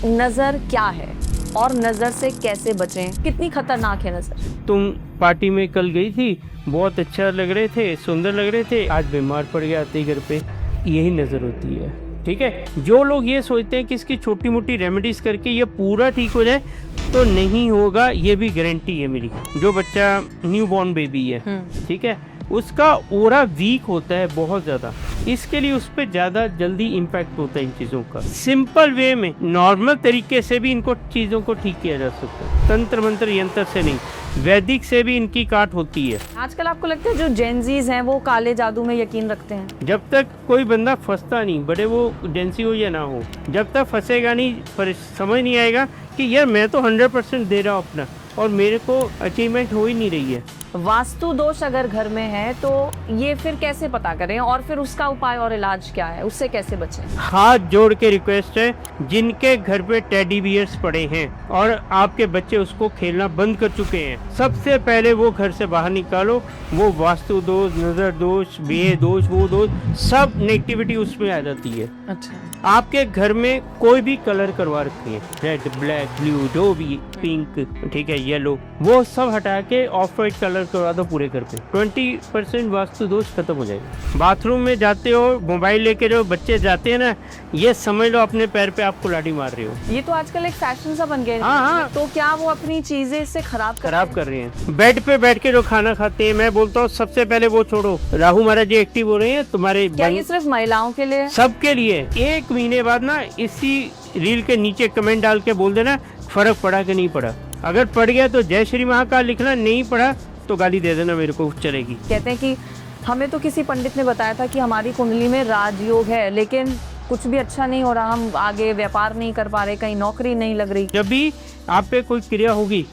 नजर क्या है और नजर से कैसे बचें? कितनी खतरनाक है नजर? तुम पार्टी में कल गई थी, बहुत अच्छा लग रहे थे, सुंदर लग रहे थे, आज बीमार पड़ गया आते ही घर पे। यही नज़र होती है। ठीक है, जो लोग ये सोचते हैं कि इसकी छोटी मोटी रेमेडीज करके ये पूरा ठीक हो जाए, तो नहीं होगा। ये भी गारंटी है मेरी। जो बच्चा न्यू बॉर्न बेबी है, ठीक है, उसका ओरा वीक होता है बहुत ज़्यादा, इसके लिए उस पर ज़्यादा जल्दी इम्पैक्ट होता है इन चीज़ों का। सिंपल वे में, नॉर्मल तरीके से भी इनको चीज़ों को ठीक किया जा सकता है, तंत्र मंत्र यंत्र से नहीं, वैदिक से भी इनकी काट होती है। आजकल आपको लगता है जो जेनजीज हैं वो काले जादू में यकीन रखते हैं? जब तक कोई बंदा फंसता नहीं, बड़े वो जेंसी हो या ना हो, जब तक फंसेगा नहीं, पर समझ नहीं आएगा कि यार मैं तो 100% दे रहा हूँ अपना और मेरे को अचीवमेंट हो ही नहीं रही है। वास्तु दोष अगर घर में है तो ये फिर कैसे पता करें और फिर उसका उपाय और इलाज क्या है, उससे कैसे बचें? हाथ जोड़ के रिक्वेस्ट है, जिनके घर पे टेडी बियर्स पड़े हैं और आपके बच्चे उसको खेलना बंद कर चुके हैं, सबसे पहले वो घर से बाहर निकालो। वो वास्तु दोष, नजर दोष, बेह दोष, वो दोष, सब नेगेटिविटी उसमें आ जाती है। अच्छा, आपके घर में कोई भी कलर करवा रखे हैं, रेड, ब्लैक, ब्लू, जो भी, पिंक, ठीक है, येलो, वो सब हटा के ऑफ वाइट कलर करवा दो पूरे घर पे। 20% वास्तु दोष खत्म हो जाएगा। बाथरूम में जाते हो, मोबाइल लेके जो बच्चे जाते हैं ना, ये समझ लो अपने पैर पे आप कुल्हाड़ी मार रहे हो। ये तो आजकल एक फैशन सा बन गया है। हाँ। तो क्या वो अपनी चीजें इससे खराब कर रहे हैं। बेड पे बैठ के जो खाना खाते हैं, मैं बोलता हूँ सबसे पहले वो छोड़ो। राहु महाराज जी एक्टिव हो रहे हैं तुम्हारे। क्या ये सिर्फ महिलाओं के लिए? सबके लिए। 1 महीने बाद ना इसी रील के नीचे कमेंट डाल के बोल देना फर्क पड़ा कि नहीं पड़ा। अगर पड़ गया तो जय श्री महाकाल लिखना, नहीं पड़ा तो गाली दे देना, मेरे को चलेगी। कहते हैं कि हमें तो किसी पंडित ने बताया था कि हमारी कुंडली में राजयोग है, लेकिन कुछ भी अच्छा नहीं हो रहा, हम आगे व्यापार नहीं कर पा रहे, कहीं नौकरी नहीं लग रही। जब भी आप पे कोई क्रिया होगी,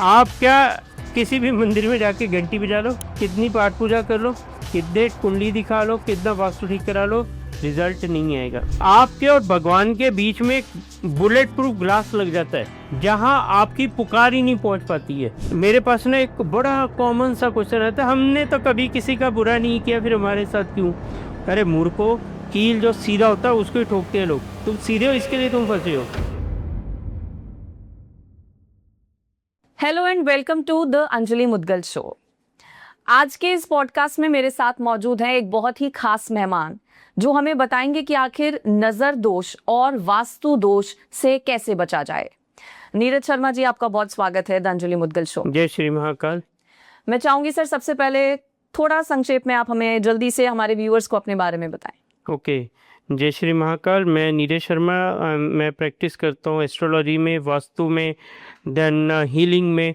आप क्या किसी भी मंदिर में जाके घंटी बजा लो, कितनी पाठ पूजा कर लो, कितने कुंडली दिखा लो, कितना वास्तु ठीक करा लो, रिजल्ट नहीं आएगा। आपके और भगवान के बीच में एक बुलेट प्रूफ ग्लास लग जाता है, जहां आपकी पुकार ही नहीं पहुंच पाती है। मेरे पास ना एक बड़ा कॉमन सा क्वेश्चन आता है, हमने तो कभी किसी का बुरा नहीं किया, फिर हमारे साथ क्यों? अरे मूर्खो, कील जो सीधा होता है उसको ही ठोकते हैं लोग। तुम सीधे हो, इसके लिए तुम फंसे हो। Hello and welcome to the Anjali Mudgal show. आज के इस पॉडकास्ट में मेरे साथ मौजूद है एक बहुत ही खास मेहमान, जो हमें बताएंगे कि आखिर नजर दोष और वास्तु दोष से कैसे बचा जाए। नीरज शर्मा जी, आपका बहुत स्वागत है द अंजलि मुदगल शो। जय श्री महाकाल। मैं चाहूंगी सर, सबसे पहले थोड़ा संक्षेप में आप हमें जल्दी से हमारे व्यूअर्स को अपने बारे में बताएं। ओके, जय श्री महाकाल। मैं नीरज शर्मा, मैं प्रैक्टिस करता हूँ एस्ट्रोलॉजी में, वास्तु में, देन हीलिंग में,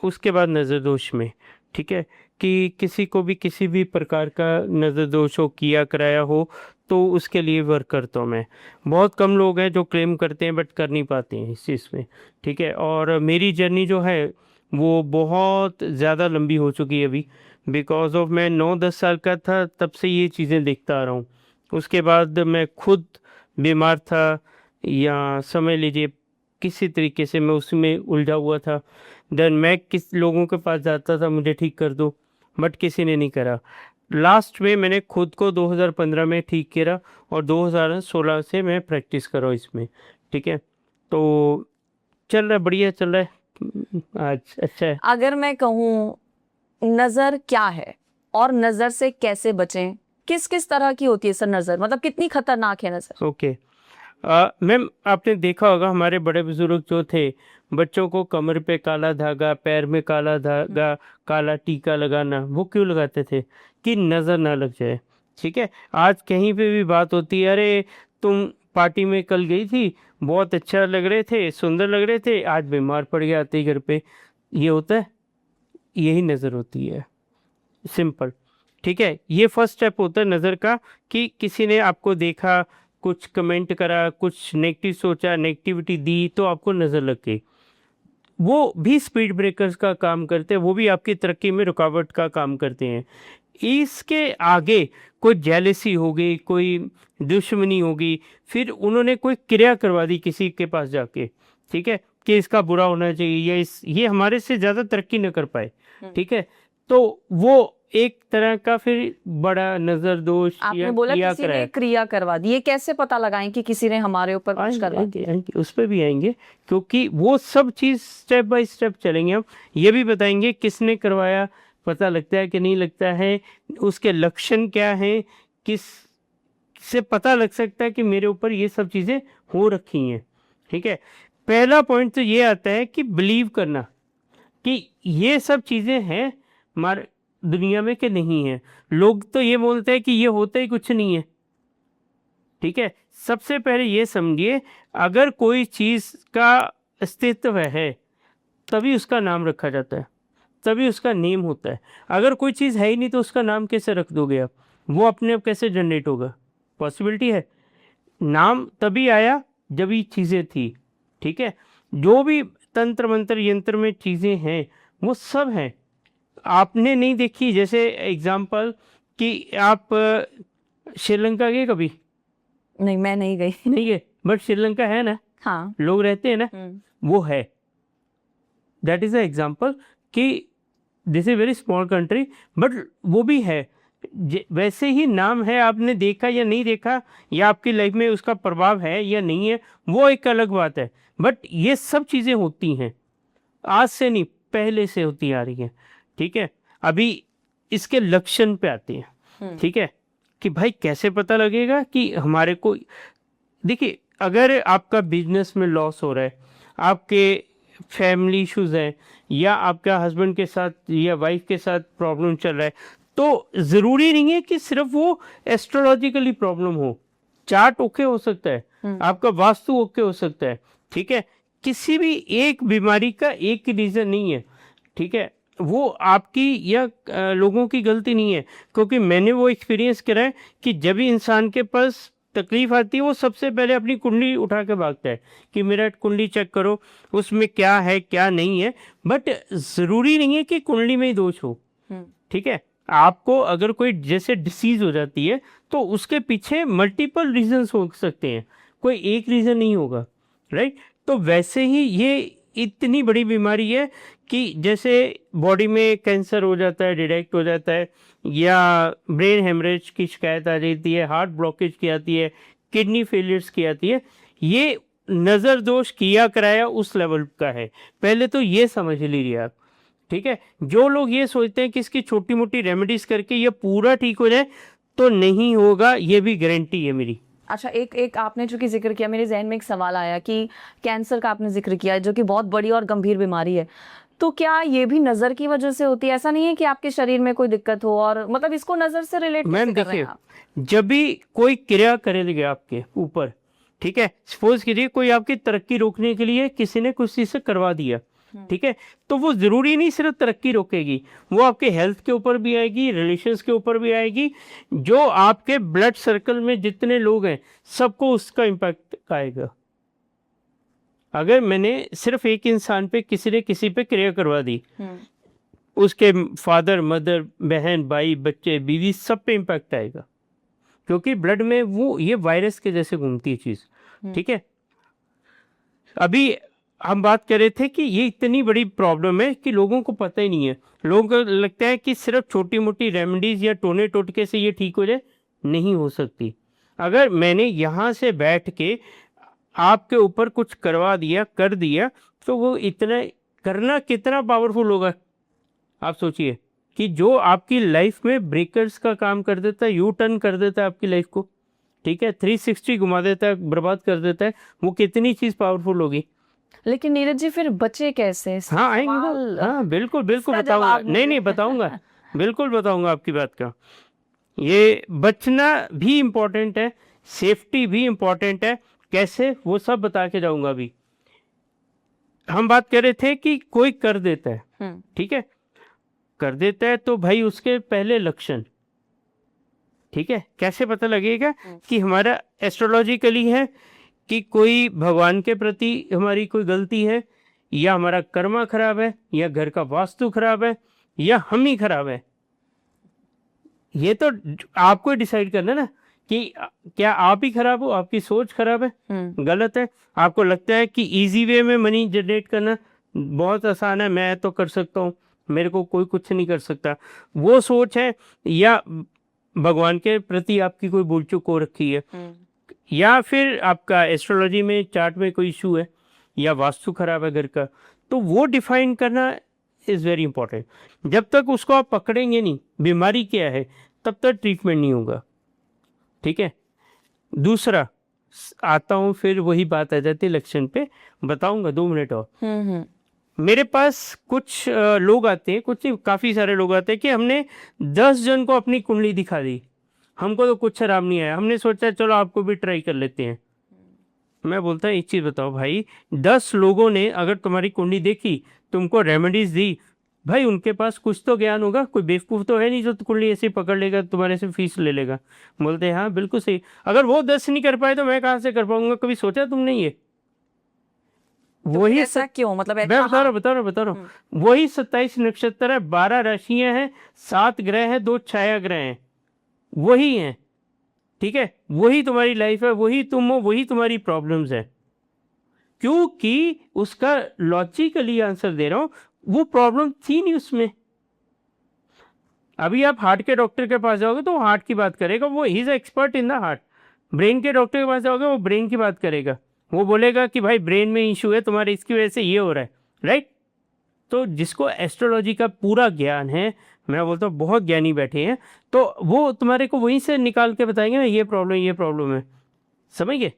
उसके बाद नज़र दोष में। ठीक है, कि किसी को भी किसी भी प्रकार का नज़र दोष हो, किया कराया हो, तो उसके लिए वर्क करता हूँ मैं। बहुत कम लोग हैं जो क्लेम करते हैं बट कर नहीं पाते हैं इस चीज़ में। ठीक है, और मेरी जर्नी जो है वो बहुत ज़्यादा लंबी हो चुकी है अभी, बिकॉज ऑफ मैं 9-10 साल का था तब से ये चीज़ें देखता आ रहा हूँ। उसके बाद मैं खुद बीमार था, या समझ लीजिए किसी तरीके से मैं उसमें उलझा हुआ था। देन मैं किस लोगों के पास जाता था, मुझे ठीक कर दो, बट किसी ने नहीं करा। लास्ट में मैंने खुद को 2015 में ठीक किया और 2016 से मैं प्रैक्टिस कर रहा हूँ इसमें। ठीक है, तो चल रहा है, बढ़िया चल रहा है, आज अच्छा है। अगर मैं कहूँ नजर क्या है और नजर से कैसे बचें, किस किस तरह की होती है सर नजर, मतलब कितनी खतरनाक है नजर? ओके मैम, आपने देखा होगा हमारे बड़े बुजुर्ग जो थे, बच्चों को कमर पे काला धागा, पैर में काला धागा, काला टीका लगाना, वो क्यों लगाते थे? कि नज़र ना लग जाए। ठीक है, आज कहीं पे भी बात होती है, अरे तुम पार्टी में कल गई थी, बहुत अच्छा लग रहे थे, सुंदर लग रहे थे, आज बीमार पड़ गया आते ही घर पे। ये होता है, यही नज़र होती है, सिंपल। ठीक है, ये फर्स्ट स्टेप होता है नज़र का, कि किसी ने आपको देखा, कुछ कमेंट करा, कुछ नेगेटिव सोचा, नेगेटिविटी दी, तो आपको नज़र लग गई। वो भी स्पीड ब्रेकर्स का काम करते हैं, वो भी आपकी तरक्की में रुकावट का काम करते हैं। इसके आगे कोई जेलसी हो गई, कोई दुश्मनी होगी, फिर उन्होंने कोई क्रिया करवा दी किसी के पास जाके, ठीक है, कि इसका बुरा होना चाहिए, या ये हमारे से ज़्यादा तरक्की न कर पाए। ठीक है, तो वो एक तरह का फिर बड़ा नजर दोष आपने या बोला क्रिया किसी ने कराया। क्रिया करवा दी, ये कैसे पता लगाएं कि किसी ने हमारे ऊपर कुछ करवा दिया? आएंगे उस पर भी आएंगे, क्योंकि वो सब चीज स्टेप बाय स्टेप चलेंगे। हम ये भी बताएंगे किसने करवाया, पता लगता है कि नहीं लगता है, उसके लक्षण क्या हैं, किस से पता लग सकता है कि मेरे ऊपर ये सब चीजें हो रखी हैं। ठीक है, पहला पॉइंट तो ये आता है कि बिलीव करना कि ये सब चीजें हैं हमारे दुनिया में कि नहीं है। लोग तो ये बोलते हैं कि ये होता ही कुछ नहीं है। ठीक है, सबसे पहले ये समझिए, अगर कोई चीज का अस्तित्व है तभी उसका नाम रखा जाता है, तभी उसका नेम होता है। अगर कोई चीज है ही नहीं तो उसका नाम कैसे रख दोगे आप? वो अपने आप कैसे जनरेट होगा? पॉसिबिलिटी है? नाम तभी आया जब ये चीजें थी। ठीक है, जो भी तंत्र मंत्र यंत्र में चीजें हैं वो सब हैं, आपने नहीं देखी। जैसे एग्जाम्पल कि आप श्रीलंका गए कभी? नहीं, मैं नहीं गई। नहीं गए, बट श्रीलंका है ना, हाँ। लोग रहते हैं ना, वो है। दैट इज अ एग्जाम्पल कि this is very small country, but वो भी है। वैसे ही नाम है, आपने देखा या नहीं देखा, या आपकी लाइफ में उसका प्रभाव है या नहीं है, वो एक अलग बात है। बट ये सब चीज़ें होती हैं, आज से नहीं, पहले से होती आ रही हैं। ठीक है, अभी इसके लक्षण पे आते हैं। ठीक है, कि भाई कैसे पता लगेगा कि हमारे को, देखिए अगर आपका बिजनेस में लॉस हो रहा है, आपके फैमिली इश्यूज हैं, या आपका हस्बैंड के साथ या वाइफ के साथ प्रॉब्लम चल रहा है, तो ज़रूरी नहीं है कि सिर्फ वो एस्ट्रोलॉजिकली प्रॉब्लम हो। चार्ट ओके हो सकता है, आपका वास्तु ओके हो सकता है। ठीक है, किसी भी एक बीमारी का एक रीज़न नहीं है। ठीक है, वो आपकी या लोगों की गलती नहीं है, क्योंकि मैंने वो एक्सपीरियंस करा है कि जब भी इंसान के पास तकलीफ आती है वो सबसे पहले अपनी कुंडली उठा के भागता है कि मेरा कुंडली चेक करो, उसमें क्या है क्या नहीं है। बट ज़रूरी नहीं है कि कुंडली में ही दोष हो। ठीक है, आपको अगर कोई जैसे डिसीज हो जाती है तो उसके पीछे मल्टीपल रीजंस हो सकते हैं, कोई एक रीज़न नहीं होगा। राइट, तो वैसे ही ये इतनी बड़ी बीमारी है कि जैसे बॉडी में कैंसर हो जाता है, डिटेक्ट हो जाता है, या ब्रेन हेमरेज की शिकायत आ जाती है, हार्ट ब्लॉकेज की आती है, किडनी फेलियर्स की आती है, ये नज़र दोष किया कराया उस लेवल का है। पहले तो ये समझ लीजिए आप। ठीक है, जो लोग ये सोचते हैं कि इसकी छोटी मोटी रेमेडीज करके ये पूरा ठीक हो जाए, तो नहीं होगा, ये भी गारंटी है मेरी। अच्छा, एक आपने जो कि जिक्र किया, मेरे जहन में एक सवाल आया कि कैंसर का आपने जिक्र किया, जो कि बहुत बड़ी और गंभीर बीमारी है, तो क्या ये भी नजर की वजह से होती है? ऐसा नहीं है कि आपके शरीर में कोई दिक्कत हो और मतलब इसको नजर से रिलेट मैम कैसे कर रहे हैं देखिए, जब भी कोई क्रिया करेगा आपके ऊपर, ठीक है, सपोज कीजिए कोई आपकी तरक्की रोकने के लिए किसी ने कुछ चीज़ से करवा दिया, ठीक है, तो वो ज़रूरी नहीं सिर्फ तरक्की रोकेगी, वो आपके हेल्थ के ऊपर भी आएगी, रिलेशंस के ऊपर भी आएगी, जो आपके ब्लड सर्कल में जितने लोग हैं सबको उसका इम्पैक्ट आएगा। अगर मैंने सिर्फ एक इंसान पे, किसी ने किसी पे क्रिया करवा दी, उसके फादर मदर बहन भाई बच्चे बीवी सब पे इम्पैक्ट आएगा, क्योंकि ब्लड में वो ये वायरस के जैसे घूमती है चीज़। ठीक है, अभी हम बात कर रहे थे कि ये इतनी बड़ी प्रॉब्लम है कि लोगों को पता ही नहीं है। लोगों को लगता है कि सिर्फ छोटी मोटी रेमेडीज या टोने टोटके से ये ठीक हो जाए, नहीं हो सकती। अगर मैंने यहाँ से बैठ के आपके ऊपर कुछ करवा दिया, कर दिया, तो वो इतना करना कितना पावरफुल होगा आप सोचिए, कि जो आपकी लाइफ में ब्रेकर्स का काम कर देता है, यू टर्न कर देता है आपकी लाइफ को, ठीक है, 360 घुमा देता है, बर्बाद कर देता है, वो कितनी चीज़ पावरफुल होगी। लेकिन नीरज जी, फिर बचे कैसे? हाँ आएंगे ना, हाँ बिल्कुल बिल्कुल बताऊंगा, नहीं बताऊंगा, बिल्कुल बताऊंगा आपकी बात का। ये बचना भी इम्पोर्टेंट है, सेफ्टी भी इम्पोर्टेंट है, कैसे वो सब बता के जाऊंगा। अभी हम बात कर रहे थे कि कोई कर देता है, ठीक है, कर देता है तो भाई उसके पहले लक्षण, ठीक है, कैसे पता लगेगा कि हमारा एस्ट्रोलॉजिकली है कि कोई भगवान के प्रति हमारी कोई गलती है, या हमारा कर्मा खराब है, या घर का वास्तु खराब है, या हम ही खराब है। ये तो आपको डिसाइड करना ना कि क्या आप ही खराब हो, आपकी सोच खराब है, गलत है। आपको लगता है कि इजी वे में मनी जनरेट करना बहुत आसान है, मैं तो कर सकता हूँ, मेरे को कोई कुछ नहीं कर सकता, वो सोच है, या भगवान के प्रति आपकी कोई भूल चूक हो रखी है, या फिर आपका एस्ट्रोलॉजी में चार्ट में कोई इशू है, या वास्तु खराब है घर का, तो वो डिफाइन करना इज़ वेरी इंपॉर्टेंट। जब तक उसको आप पकड़ेंगे नहीं बीमारी क्या है, तब तक ट्रीटमेंट नहीं होगा, ठीक है। दूसरा आता हूँ, फिर वही बात आ जाती है लक्षण पे, बताऊंगा 2 मिनट और। मेरे पास कुछ लोग आते हैं, कुछ काफ़ी सारे लोग आते हैं कि हमने 10 जन को अपनी कुंडली दिखा दी, हमको तो कुछ आराम नहीं आया, हमने सोचा चलो आपको भी ट्राई कर लेते हैं। मैं बोलता हूँ एक चीज़ बताओ भाई, 10 लोगों ने अगर तुम्हारी कुंडली देखी, तुमको रेमेडीज दी, भाई उनके पास कुछ तो ज्ञान होगा, कोई बेवकूफ़ तो है नहीं जो कुंडली ऐसे ही पकड़ लेगा तुम्हारे से फीस ले लेगा। बोलते हैं हाँ बिल्कुल सही, अगर वो 10 नहीं कर पाए तो मैं कहाँ से कर पाऊंगा, कभी सोचा तुमने ये? तो वही ऐसा क्यों, मतलब मैं बता रहा हूँ, वही 27 नक्षत्र है, 12 राशियां हैं, 7 ग्रह हैं, 2 छाया ग्रह हैं, वही हैं, ठीक है। वही तुम्हारी लाइफ है, वही तुम हो, वही तुम्हारी प्रॉब्लम्स है, क्योंकि उसका लॉजिकली आंसर दे रहा हूं, वो प्रॉब्लम थी नहीं उसमें। अभी आप हार्ट के डॉक्टर के पास जाओगे तो वो हार्ट की बात करेगा, वो he is expert in the heart. Brain के डॉक्टर के पास जाओगे वो ब्रेन की बात करेगा, वो बोलेगा कि भाई ब्रेन में इशू है तुम्हारे, इसकी वजह से ये हो रहा है, राइट। तो जिसको एस्ट्रोलॉजी का पूरा ज्ञान है, मैं बोलता हूँ बहुत ज्ञानी बैठे हैं, तो वो तुम्हारे को वहीं से निकाल के बताएंगे ना ये प्रॉब्लम है, समझ गए।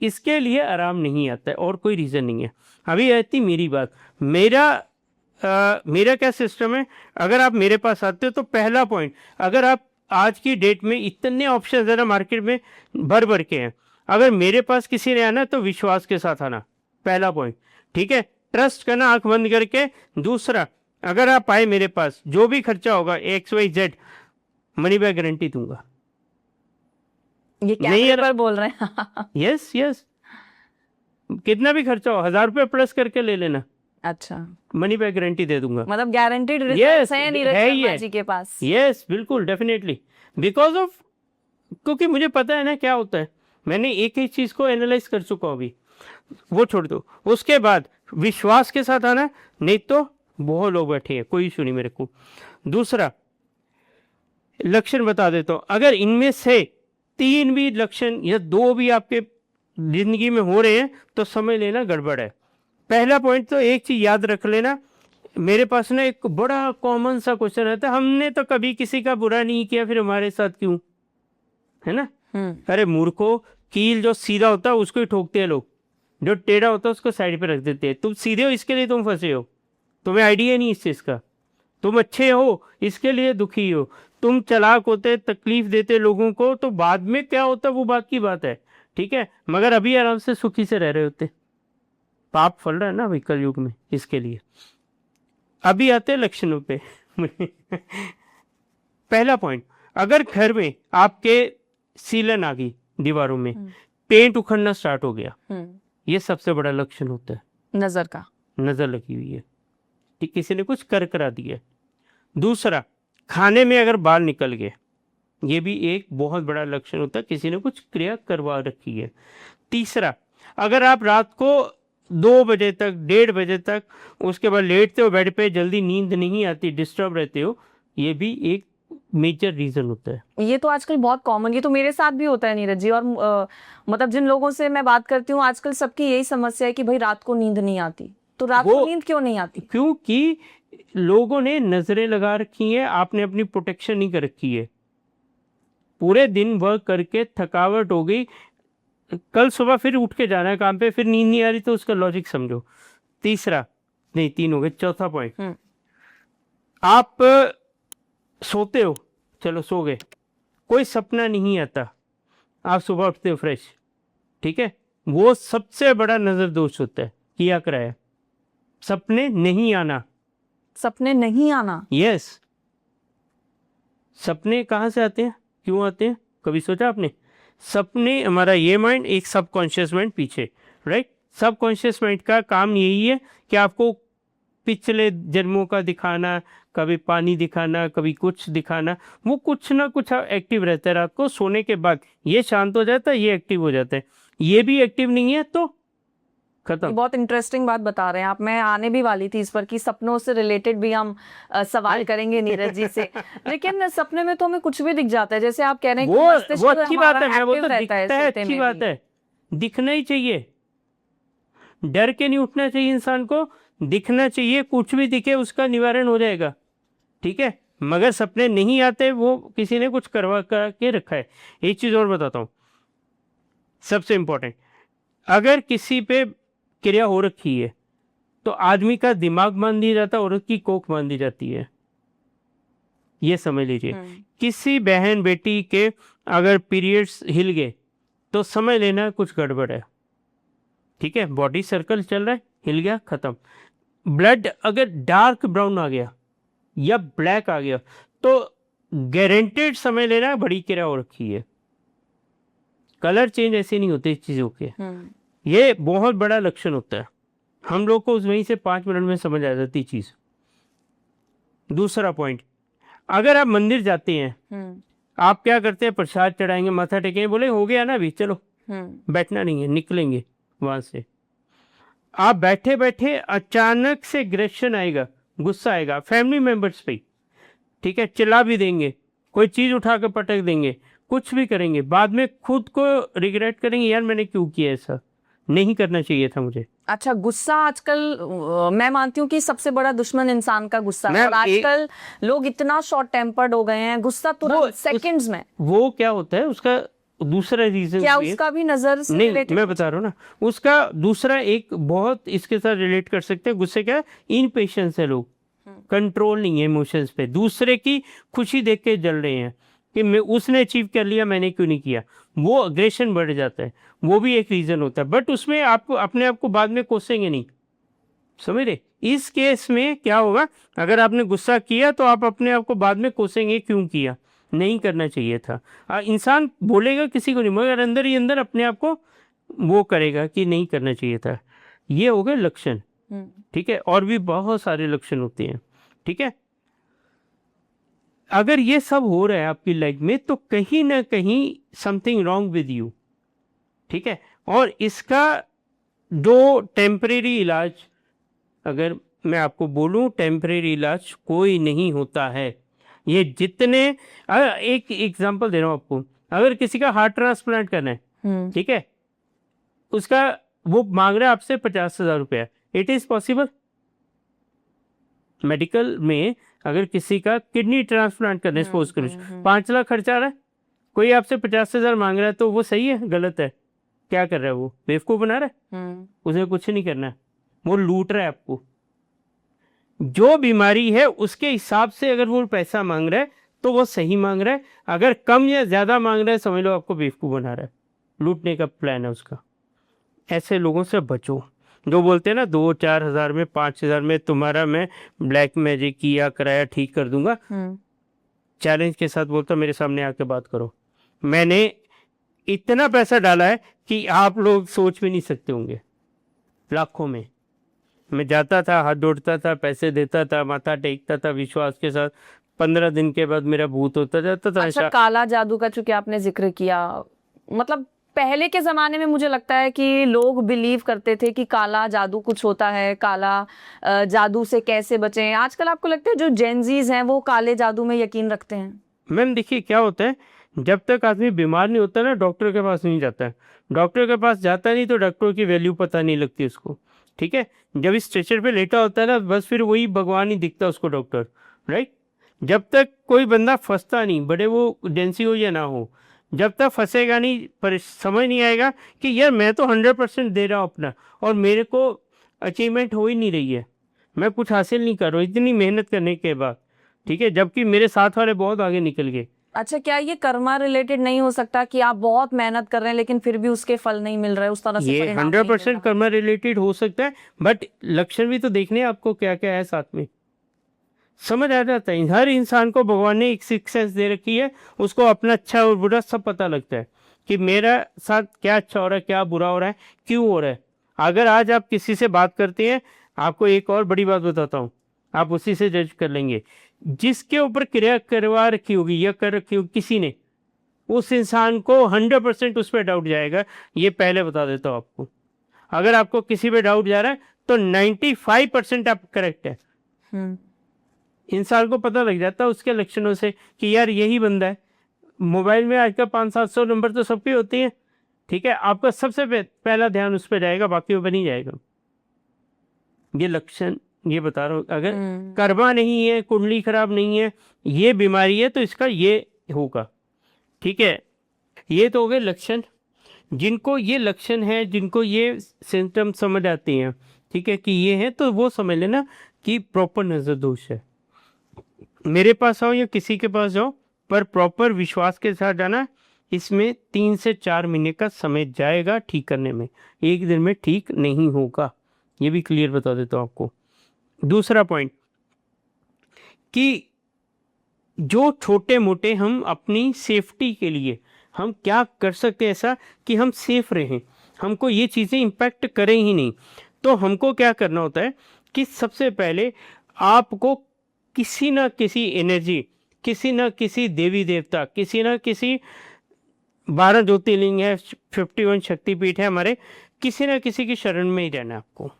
इसके लिए आराम नहीं आता है और कोई रीज़न नहीं है। अभी आती मेरी बात, मेरा क्या सिस्टम है, अगर आप मेरे पास आते हो तो पहला पॉइंट, अगर आप आज की डेट में इतने ऑप्शन है ना मार्केट में भर के हैं, अगर मेरे पास किसी ने आना तो विश्वास के साथ आना, पहला पॉइंट, ठीक है। ट्रस्ट करना आंख बंद करके। दूसरा, अगर आप आए मेरे पास, जो भी खर्चा होगा XYZ मनी बैक गारंटी दूंगा। ये कैमरे पर बोल रहे हैं? यस, कितना भी खर्चा हो, 1000 रुपये प्लस करके ले लेना, अच्छा, मनी बैक गारंटी दे दूंगा। मतलब गारंटीड Yes, है नीरज है शर्मा ये। जी के पास? यस बिल्कुल, डेफिनेटली, बिकॉज ऑफ, क्योंकि मुझे पता है ना क्या होता है, मैंने एक ही चीज को एनालाइज कर चुका हूँ अभी, वो छोड़ दो। उसके बाद विश्वास के साथ आना, नहीं तो बहुत लोग बैठे हैं, कोई इशू नहीं मेरे को। दूसरा लक्षण बता देता हूँ, अगर इनमें से 3 भी लक्षण या 2 भी आपके जिंदगी में हो रहे हैं तो समझ लेना गड़बड़ है। पहला पॉइंट तो एक चीज याद रख लेना, मेरे पास ना एक बड़ा कॉमन सा क्वेश्चन रहता है, हमने तो कभी किसी का बुरा नहीं किया, फिर हमारे साथ क्यों, है ना। अरे मूर्खो, कील जो सीधा होता है उसको ही ठोकते हैं लोग, जो टेढ़ा होता है उसको साइड पे रख देते हैं। तुम सीधे हो इसके लिए तुम फंसे हो, तुम्हें आइडिया नहीं इस चीज़ का, तुम अच्छे हो इसके लिए दुखी हो, तुम चालाक होते तकलीफ देते लोगों को, तो बाद में क्या होता है वो बात की बात है, ठीक है। मगर अभी आराम से सुखी से रह रहे होते, पाप फल रहा है ना अभी कलयुग में, इसके लिए। अभी आते हैं लक्षणों पे। पहला पॉइंट, अगर घर में आपके सीलन आ गई, दीवारों में पेंट उखड़ना स्टार्ट हो गया, ये सबसे बड़ा लक्षण होता है नजर का, नजर लगी हुई है, ठीक, किसी ने कुछ कर करा दिया। दूसरा, खाने में अगर बाल निकल गए, ये भी एक बहुत बड़ा लक्षण होता है, किसी ने कुछ क्रिया करवा रखी है। तीसरा, अगर आप रात को 2 बजे तक, 1:30 बजे तक, उसके बाद लेटते हो बेड पे, जल्दी नींद नहीं आती, डिस्टर्ब रहते हो, ये भी एक मेजर रीजन होता है। ये तो आजकल बहुत कॉमन, ये तो मेरे साथ भी होता है नीरज जी। और मतलब जिन लोगों से मैं बात करती हूँ आजकल, सबकी यही समस्या है कि भाई रात को नींद नहीं आती। तो रात को नींद क्यों नहीं आती? क्योंकि लोगों ने नजरें लगा रखी हैं, आपने अपनी प्रोटेक्शन नहीं कर रखी है, पूरे दिन वर्क करके थकावट हो गई, कल सुबह फिर उठ के जाना है काम पे, फिर नींद नहीं आ रही, तो उसका लॉजिक समझो। तीसरा, नहीं 3 हो गए, चौथा पॉइंट, आप सोते हो, चलो सो गए, कोई सपना नहीं आता, आप सुबह उठते हो फ्रेश, ठीक है, वो सबसे बड़ा नजर दोष होता है, किया कराया। सपने नहीं आना, सपने नहीं आना, यस। सपने कहाँ से आते हैं, क्यों आते हैं, कभी सोचा आपने? सपने, हमारा ये माइंड, एक सबकॉन्शियस माइंड पीछे, राइट। सबकॉन्शियस माइंड का काम यही है कि आपको पिछले जन्मों का दिखाना, कभी पानी दिखाना, कभी कुछ दिखाना, वो कुछ ना कुछ एक्टिव रहता है। रात को सोने के बाद ये शांत हो जाता है, ये एक्टिव हो जाता है, ये भी एक्टिव नहीं है, तो खत्म। ये बहुत इंटरेस्टिंग बात बता रहे हैं आप। मैं आने भी वाली थी इस पर कि सपनों से रिलेटेड भी हम सवाल करेंगे नीरज जी से। लेकिन सपने में तो हमें कुछ भी दिख जाता है, जैसे आप कह रहे हैं कि मस्तिष्क वो अच्छी बात है, मैं हमारा बोलता एक्टिव रहता है दिखता है, सोते अच्छी में बात भी। है, दिखना ही चाहिए, डर के नहीं उठना चाहिए इंसान को, दिखना चाहिए, कुछ भी दिखे उसका निवारण हो जाएगा, ठीक है। मगर सपने नहीं आते, वो किसी ने कुछ करवा के रखा है। एक चीज और बताता हूँ, सबसे इंपॉर्टेंट, अगर किसी पे क्रिया हो रखी है तो आदमी का दिमाग मान दिया जाता है, औरत की कोख मान दी जाती है, ये समझ लीजिए। किसी बहन बेटी के अगर पीरियड्स हिल गए तो समझ लेना कुछ गड़बड़ है, ठीक है। बॉडी सर्कल चल रहा है, हिल गया, खत्म। ब्लड अगर डार्क ब्राउन आ गया या ब्लैक आ गया तो गारंटेड समझ लेना बड़ी क्रिया हो रखी है। कलर चेंज ऐसे नहीं होते इस चीजों के, ये बहुत बड़ा लक्षण होता है। हम लोग को उस वहीं से 5 मिनट में समझ आ जाती चीज। दूसरा पॉइंट, अगर आप मंदिर जाते हैं, आप क्या करते हैं, प्रसाद चढ़ाएंगे, माथा टेकेंगे, बोले हो गया ना अभी चलो, बैठना नहीं है, निकलेंगे वहां से। आप बैठे बैठे अचानक से एग्रेशन आएगा, गुस्सा आएगा फैमिली मेंबर्स पे, ठीक है, चिल्ला भी देंगे, कोई चीज उठा कर पटक देंगे, कुछ भी करेंगे, बाद में खुद को रिग्रेट करेंगे, यार मैंने क्यों किया ऐसा, नहीं करना चाहिए था मुझे। अच्छा, गुस्सा आजकल मैं मानती हूँ कि सबसे बड़ा दुश्मन इंसान का गुस्सा है। मैम, और आजकल लोग इतना शॉर्ट टेम्पर्ड हो गए हैं, गुस्सा तुरंत सेकंड्स में। वो क्या होता है उसका दूसरा रीजन, क्या उसका भी नजर से नहीं related मैं बता रहा हूँ ना, उसका दूसरा एक बहुत इसके साथ रिलेट कर सकते हैं। गुस्से क्या, इनपेशेंस है, लोग कंट्रोल नहीं है इमोशंस पे, दूसरे की खुशी देख के जल रहे हैं कि मैं उसने अचीव कर लिया मैंने क्यों नहीं किया, वो अग्रेशन बढ़ जाता है, वो भी एक रीजन होता है। बट उसमें आपको अपने आप को बाद में कोसेंगे नहीं, समझ रहे। इस केस में क्या होगा, अगर आपने गुस्सा किया तो आप अपने आप को बाद में कोसेंगे क्यों किया, नहीं करना चाहिए था। इंसान बोलेगा किसी को नहीं, मगर अंदर ही अंदर अपने आप को वो करेगा कि नहीं करना चाहिए था। ये हो गए लक्षण, ठीक है। और भी बहुत सारे लक्षण होते हैं, ठीक है। अगर ये सब हो रहा है आपकी लाइफ में तो कहीं ना कहीं समथिंग रॉन्ग विद यू, ठीक है। और इसका दो टेम्परेरी इलाज, अगर मैं आपको बोलूं, टेम्परेरी इलाज कोई नहीं होता है। ये जितने, एक एग्जांपल दे रहा हूं आपको, अगर किसी का हार्ट ट्रांसप्लांट करना है, ठीक है, उसका वो मांग रहा है आपसे 50,000 रुपया, इट इज पॉसिबल। मेडिकल में अगर किसी का किडनी ट्रांसप्लांट करना है, सपोज करो 5 लाख खर्चा आ रहा है, कोई आपसे 50,000 मांग रहा है, तो वो सही है गलत है, क्या कर रहा है, वो बेवकूफ बना रहा है, उसे कुछ नहीं करना है, वो लूट रहा है आपको। जो बीमारी है उसके हिसाब से अगर वो पैसा मांग रहा है तो वो सही मांग रहा है, अगर कम या ज्यादा मांग रहा है समझ लो आपको बेवकूफ बना रहा है, लूटने का प्लान है उसका। ऐसे लोगों से बचो जो बोलते हैं ना 2-4 हजार में 5,000 में तुम्हारा मैं ब्लैक मैजिक किया कराया ठीक कर दूंगा। चैलेंज के साथ बोलता मेरे सामने आके बात करो, मैंने इतना पैसा डाला है कि आप लोग सोच भी नहीं सकते होंगे, लाखों में। मैं जाता था, हाथ जोड़ता था, पैसे देता था, माथा टेकता था विश्वास के साथ, 15 दिन के बाद मेरा भूत होता जाता था। अच्छा, काला जादू का चूंकि आपने जिक्र किया, मतलब पहले के जमाने में मुझे लगता है कि लोग बिलीव करते थे कि काला जादू कुछ होता है, काला जादू से कैसे बचें। आजकल आपको लगता है जो जेनजीज हैं वो काले जादू में यकीन रखते हैं? मैम देखिए क्या होता है, जब तक आदमी बीमार नहीं होता ना डॉक्टर के पास नहीं जाता है, डॉक्टर के पास जाता नहीं तो डॉक्टर की वैल्यू पता नहीं लगती उसको, ठीक है। जब इस स्ट्रेचर पे लेटा होता है ना बस फिर वही भगवान ही दिखता है उसको, डॉक्टर, राइट। जब तक कोई बंदा फंसता नहीं, बड़े वो एजेंसी हो या ना हो, जब तक फंसेगा नहीं, पर समझ नहीं आएगा कि यार मैं तो 100% दे रहा हूँ अपना और मेरे को अचीवमेंट हो ही नहीं रही है, मैं कुछ हासिल नहीं कर रहा हूँ इतनी मेहनत करने के बाद, ठीक है, जबकि मेरे साथ वाले बहुत आगे निकल गए। अच्छा, क्या ये कर्मा रिलेटेड नहीं हो सकता कि आप बहुत मेहनत कर रहे हैं लेकिन फिर भी उसके फल नहीं मिल रहे, उस तरह से ये 100% कर्मा रिलेटेड हो सकता है, बट लक्षण भी तो देखने आपको क्या क्या है साथ में, समझ आ जाता है। हर इंसान को भगवान ने एक सिक्स सेंस दे रखी है, उसको अपना अच्छा और बुरा सब पता लगता है कि मेरा साथ क्या अच्छा हो रहा है, क्या बुरा हो रहा है, क्यों हो रहा है। अगर आज आप किसी से बात करते हैं, आपको एक और बड़ी बात बताता हूँ, आप उसी से जज कर लेंगे। जिसके ऊपर क्रिया करवा रखी होगी या कर रखी होगी किसी ने, उस इंसान को 100% उस पर डाउट जाएगा, ये पहले बता देता हूँ आपको। अगर आपको किसी पे डाउट जा रहा है तो 95% आप करेक्ट है। इंसान को पता लग जाता है उसके लक्षणों से कि यार यही बंदा है। मोबाइल में आजकल 500-700 नंबर तो सबके होते हैं, ठीक है, आपका सबसे पहला ध्यान उस पर जाएगा, बाकी वो बनी जाएगा। ये लक्षण ये बता रहा हूँ, अगर कर्मा नहीं है, कुंडली खराब नहीं है, ये बीमारी है, तो इसका ये होगा, ठीक है। ये तो हो गए लक्षण। जिनको ये लक्षण है, जिनको ये सिम्टम समझ आते हैं, ठीक है, कि ये है, तो वो समझ लेना कि प्रॉपर नजर दोष है। मेरे पास आओ या किसी के पास जाओ, पर प्रॉपर विश्वास के साथ जाना। इसमें 3 से 4 महीने का समय जाएगा ठीक करने में, एक दिन में ठीक नहीं होगा, ये भी क्लियर बता देता हूँ आपको। दूसरा पॉइंट कि जो छोटे मोटे हम अपनी सेफ्टी के लिए हम क्या कर सकते हैं ऐसा कि हम सेफ रहें, हमको ये चीज़ें इम्पैक्ट करें ही नहीं, तो हमको क्या करना होता है कि सबसे पहले आपको किसी ना किसी एनर्जी, किसी ना किसी देवी देवता, किसी ना किसी 12 ज्योतिर्लिंग है, 51 शक्तिपीठ है हमारे, किसी ना किसी की शरण में ही रहना आपको।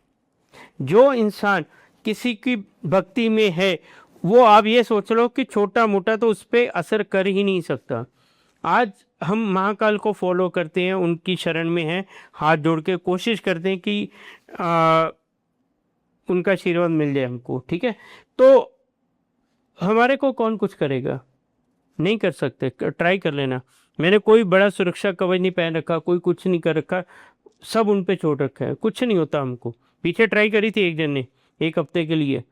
जो इंसान किसी की भक्ति में है, वो आप ये सोच लो कि छोटा मोटा तो उस पर असर कर ही नहीं सकता। आज हम महाकाल को फॉलो करते हैं, उनकी शरण में हैं, हाथ जोड़ के कोशिश करते हैं कि उनका आशीर्वाद मिल जाए हमको, ठीक है। तो हमारे को कौन कुछ करेगा? नहीं कर सकते। ट्राई कर लेना। मैंने कोई बड़ा सुरक्षा कवच नहीं पहन रखा, कोई कुछ नहीं कर रखा, सब उन पे छोड़ रखा है, कुछ नहीं होता हमको। पीछे ट्राई करी थी एक जन ने 1 हफ्ते के लिए,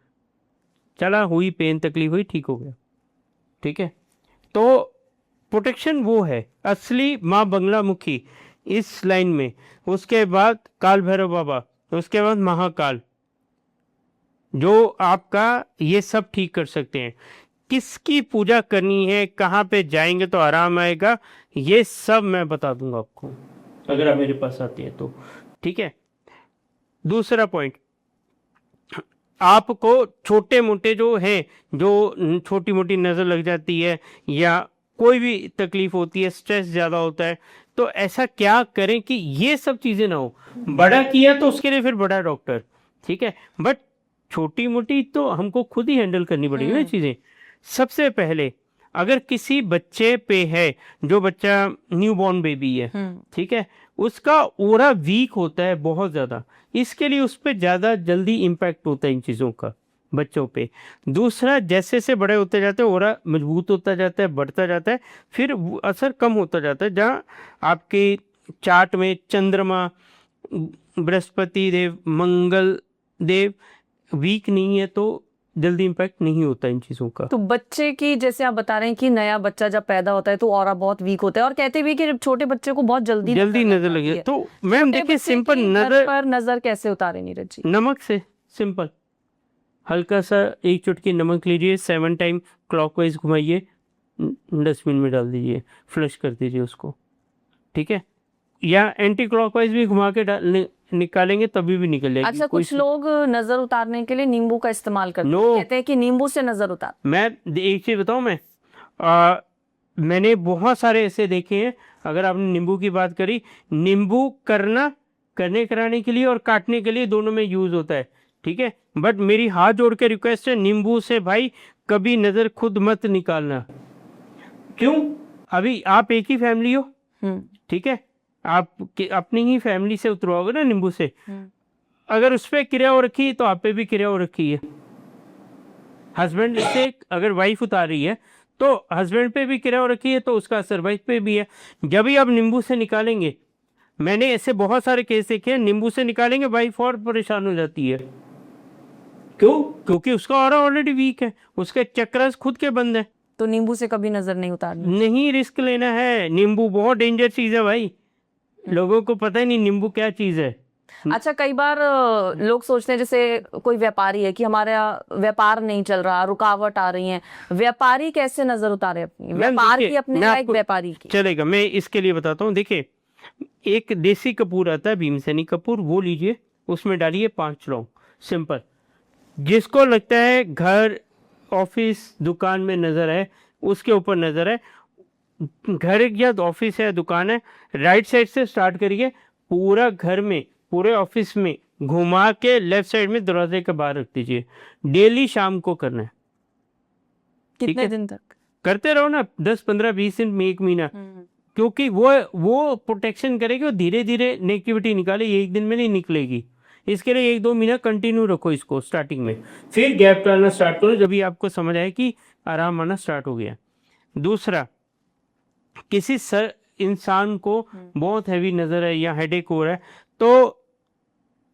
चला, हुई पेन तकलीफ हुई, ठीक हो गया, ठीक है। तो प्रोटेक्शन वो है असली माँ बंगला मुखी इस लाइन में। उसके बाद काल भैरव बाबा, उसके बाद महाकाल, जो आपका ये सब ठीक कर सकते हैं। किसकी पूजा करनी है, कहाँ पे जाएंगे तो आराम आएगा, ये सब मैं बता दूंगा आपको अगर आप मेरे पास आते हैं तो, ठीक है। दूसरा पॉइंट, आपको छोटे मोटे जो हैं, जो छोटी मोटी नज़र लग जाती है या कोई भी तकलीफ होती है, स्ट्रेस ज़्यादा होता है, तो ऐसा क्या करें कि ये सब चीज़ें ना हो। बड़ा किया तो उसके लिए फिर बड़ा डॉक्टर, ठीक है, बट छोटी मोटी तो हमको खुद ही हैंडल करनी पड़ेगी ना चीज़ें। सबसे पहले अगर किसी बच्चे पे है, जो बच्चा न्यू बॉर्न बेबी है, ठीक है, उसका ओरा वीक होता है बहुत ज़्यादा, इसके लिए उस पर ज़्यादा जल्दी इम्पैक्ट होता है इन चीज़ों का बच्चों पे। दूसरा, जैसे से बड़े होते जाते हैं ओरा मजबूत होता जाता है, बढ़ता जाता है, फिर असर कम होता जाता है। जहाँ आपके चार्ट में चंद्रमा, बृहस्पति देव, मंगल देव वीक नहीं है तो जल्दी इम्पैक्ट नहीं होता इन चीज़ों का। तो बच्चे की, जैसे आप बता रहे हैं कि नया बच्चा जब पैदा होता है तो ऑरा बहुत वीक होता है, और कहते भी कि जब छोटे बच्चे को बहुत जल्दी नजर लगी है, तो मैम देखिए सिंपल नजर कैसे उतारे नीरज जी? नमक से, सिंपल, हल्का सा 1 चुटकी नमक लीजिए, 7 टाइम क्लॉकवाइज घुमाइए, डस्टबिन में डाल दीजिए, फ्लश कर दीजिए उसको, ठीक है, या एंटी क्लॉकवाइज भी घुमा के निकालेंगे तभी भी निकल जाएगी। अच्छा, कुछ लोग नजर उतारने के लिए नींबू का इस्तेमाल करते हैं, कहते हैं कि नींबू से नजर उतार। मैं एक चीज बताऊं, मैंने बहुत सारे ऐसे देखे हैं। अगर आपने नींबू की बात करी, नींबू कराने के लिए और काटने के लिए दोनों में यूज होता है, ठीक है, बट मेरी हाथ जोड़ के रिक्वेस्ट है, नींबू से भाई कभी नजर खुद मत निकालना। क्यों? अभी आप एक ही फैमिली हो, ठीक है, आप अपनी ही फैमिली से उतरवाओगे ना नींबू से, अगर उस पर क्रिया हो रखी है तो आप पे भी क्रिया हो रखी है। हस्बैंड से अगर वाइफ उतार रही है तो हस्बैंड पे भी क्रिया हो रखी है, तो उसका असर वाइफ पे भी है। जब भी आप नींबू से निकालेंगे, मैंने ऐसे बहुत सारे केस देखे हैं, नींबू से निकालेंगे वाइफ और परेशान हो जाती है। क्यों? क्योंकि उसका ऑरा ऑलरेडी वीक है, उसके चक्रास खुद के बंद है। तो नींबू से कभी नजर नहीं उतारनी, नहीं रिस्क लेना है। नींबू बहुत डेंजर चीज है भाई, लोगों को पता ही नहीं नींबू क्या चीज है। अच्छा, कई बार लोग सोचते हैं, जैसे कोई व्यापारी है कि हमारा व्यापार नहीं चल रहा, रुकावट आ रही है, व्यापारी कैसे नजर उतारे अपनी, व्यापार की अपने लायक व्यापारी की? चलेगा, मैं इसके लिए बताता हूँ। देखिए, एक देसी कपूर आता है, भीमसेनी कपूर, वो लीजिए, उसमें डालिए 5 लौंग, सिंपल। जिसको लगता है घर, ऑफिस, दुकान में नजर है, उसके ऊपर नजर है, घर या ऑफिस है, दुकान है, राइट साइड से स्टार्ट करिए, पूरा घर में पूरे ऑफिस में घुमा के लेफ्ट साइड में दरवाजे के बाहर रख दीजिए। डेली शाम को करना है। ठीक कितने है, दिन तक? करते रहो ना, 10-15-20 दिन में, 1 महीना, क्योंकि वो प्रोटेक्शन करेगी, वो धीरे धीरे नेगेटिविटी निकाले, ये एक दिन में नहीं निकलेगी। इसके लिए 1-2 महीना कंटिन्यू रखो इसको स्टार्टिंग में, फिर गैप डालना स्टार्ट करो जब भी आपको समझ आए कि आराम आना स्टार्ट हो गया। दूसरा, किसी इंसान को बहुत हैवी नजर है या हेडेक हो रहा है तो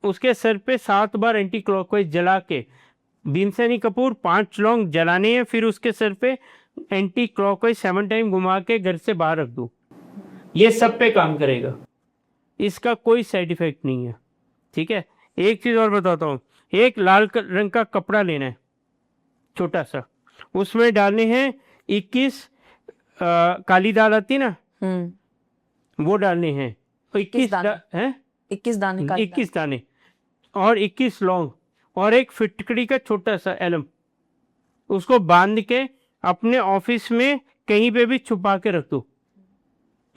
उसके सर पे 7 बार एंटी क्लॉकवाइज जला के, भीमसेनी कपूर 5 लौंग जलाने हैं, फिर उसके सर पे एंटी क्लॉकवाइज 7 टाइम घुमा के घर से बाहर रख दो। ये सब पे काम करेगा, इसका कोई साइड इफेक्ट नहीं है। ठीक है, एक चीज और बताता हूँ, एक लाल रंग का कपड़ा लेना है छोटा सा, उसमें डालने हैं 21 काली दाल आती है ना, वो डालने हैं 21 हैं, 21 दाने का 21 दाने और 21 लौंग और एक फिटकड़ी का छोटा सा एलम, उसको बांध के अपने ऑफिस में कहीं पे भी छुपा के रख दो।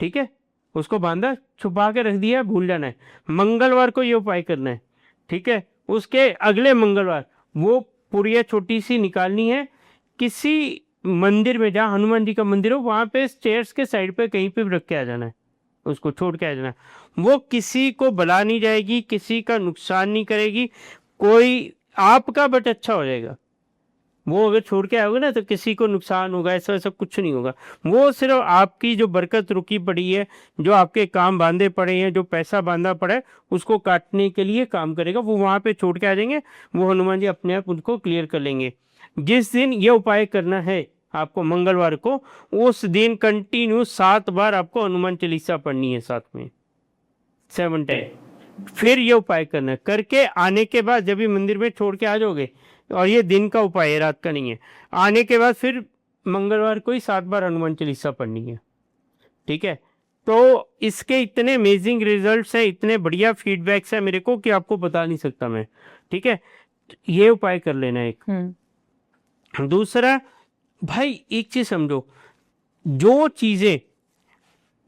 ठीक है, उसको बांधा, छुपा के रख दिया, भूल जाना है। मंगलवार को ये उपाय करना है। ठीक है, उसके अगले मंगलवार वो पुड़िया छोटी सी निकालनी है, किसी मंदिर में, जहाँ हनुमान जी का मंदिर हो वहां पे स्टेयर्स के साइड पे कहीं पे भी रख के आ जाना है, उसको छोड़ के आ जाना है। वो किसी को बला नहीं जाएगी, किसी का नुकसान नहीं करेगी, कोई आपका बट अच्छा हो जाएगा। वो अगर छोड़ के आओगे ना तो किसी को नुकसान होगा, ऐसा ऐसा कुछ नहीं होगा। वो सिर्फ आपकी जो बरकत रुकी पड़ी है, जो आपके काम बांधे पड़े हैं, जो पैसा बांधा पड़ा है, उसको काटने के लिए काम करेगा। वो वहां पे छोड़ के आ जाएंगे, वो हनुमान जी अपने आप उनको क्लियर कर लेंगे। जिस दिन ये उपाय करना है आपको, मंगलवार को, उस दिन कंटिन्यू 7 बार आपको हनुमान चालीसा पढ़नी है, साथ में 7 टाइम। फिर ये उपाय करना है, करके आने के बाद जब भी मंदिर में छोड़ के आ जाओगे, और ये दिन का उपाय है, रात का नहीं है, आने के बाद फिर मंगलवार को ही 7 बार हनुमान चालीसा पढ़नी है। ठीक है, तो इसके इतने अमेजिंग रिजल्ट्स हैं, इतने बढ़िया फीडबैक्स हैं मेरे को कि आपको बता नहीं सकता मैं। ठीक है, ये उपाय कर लेना एक। दूसरा, भाई एक चीज समझो, जो चीजें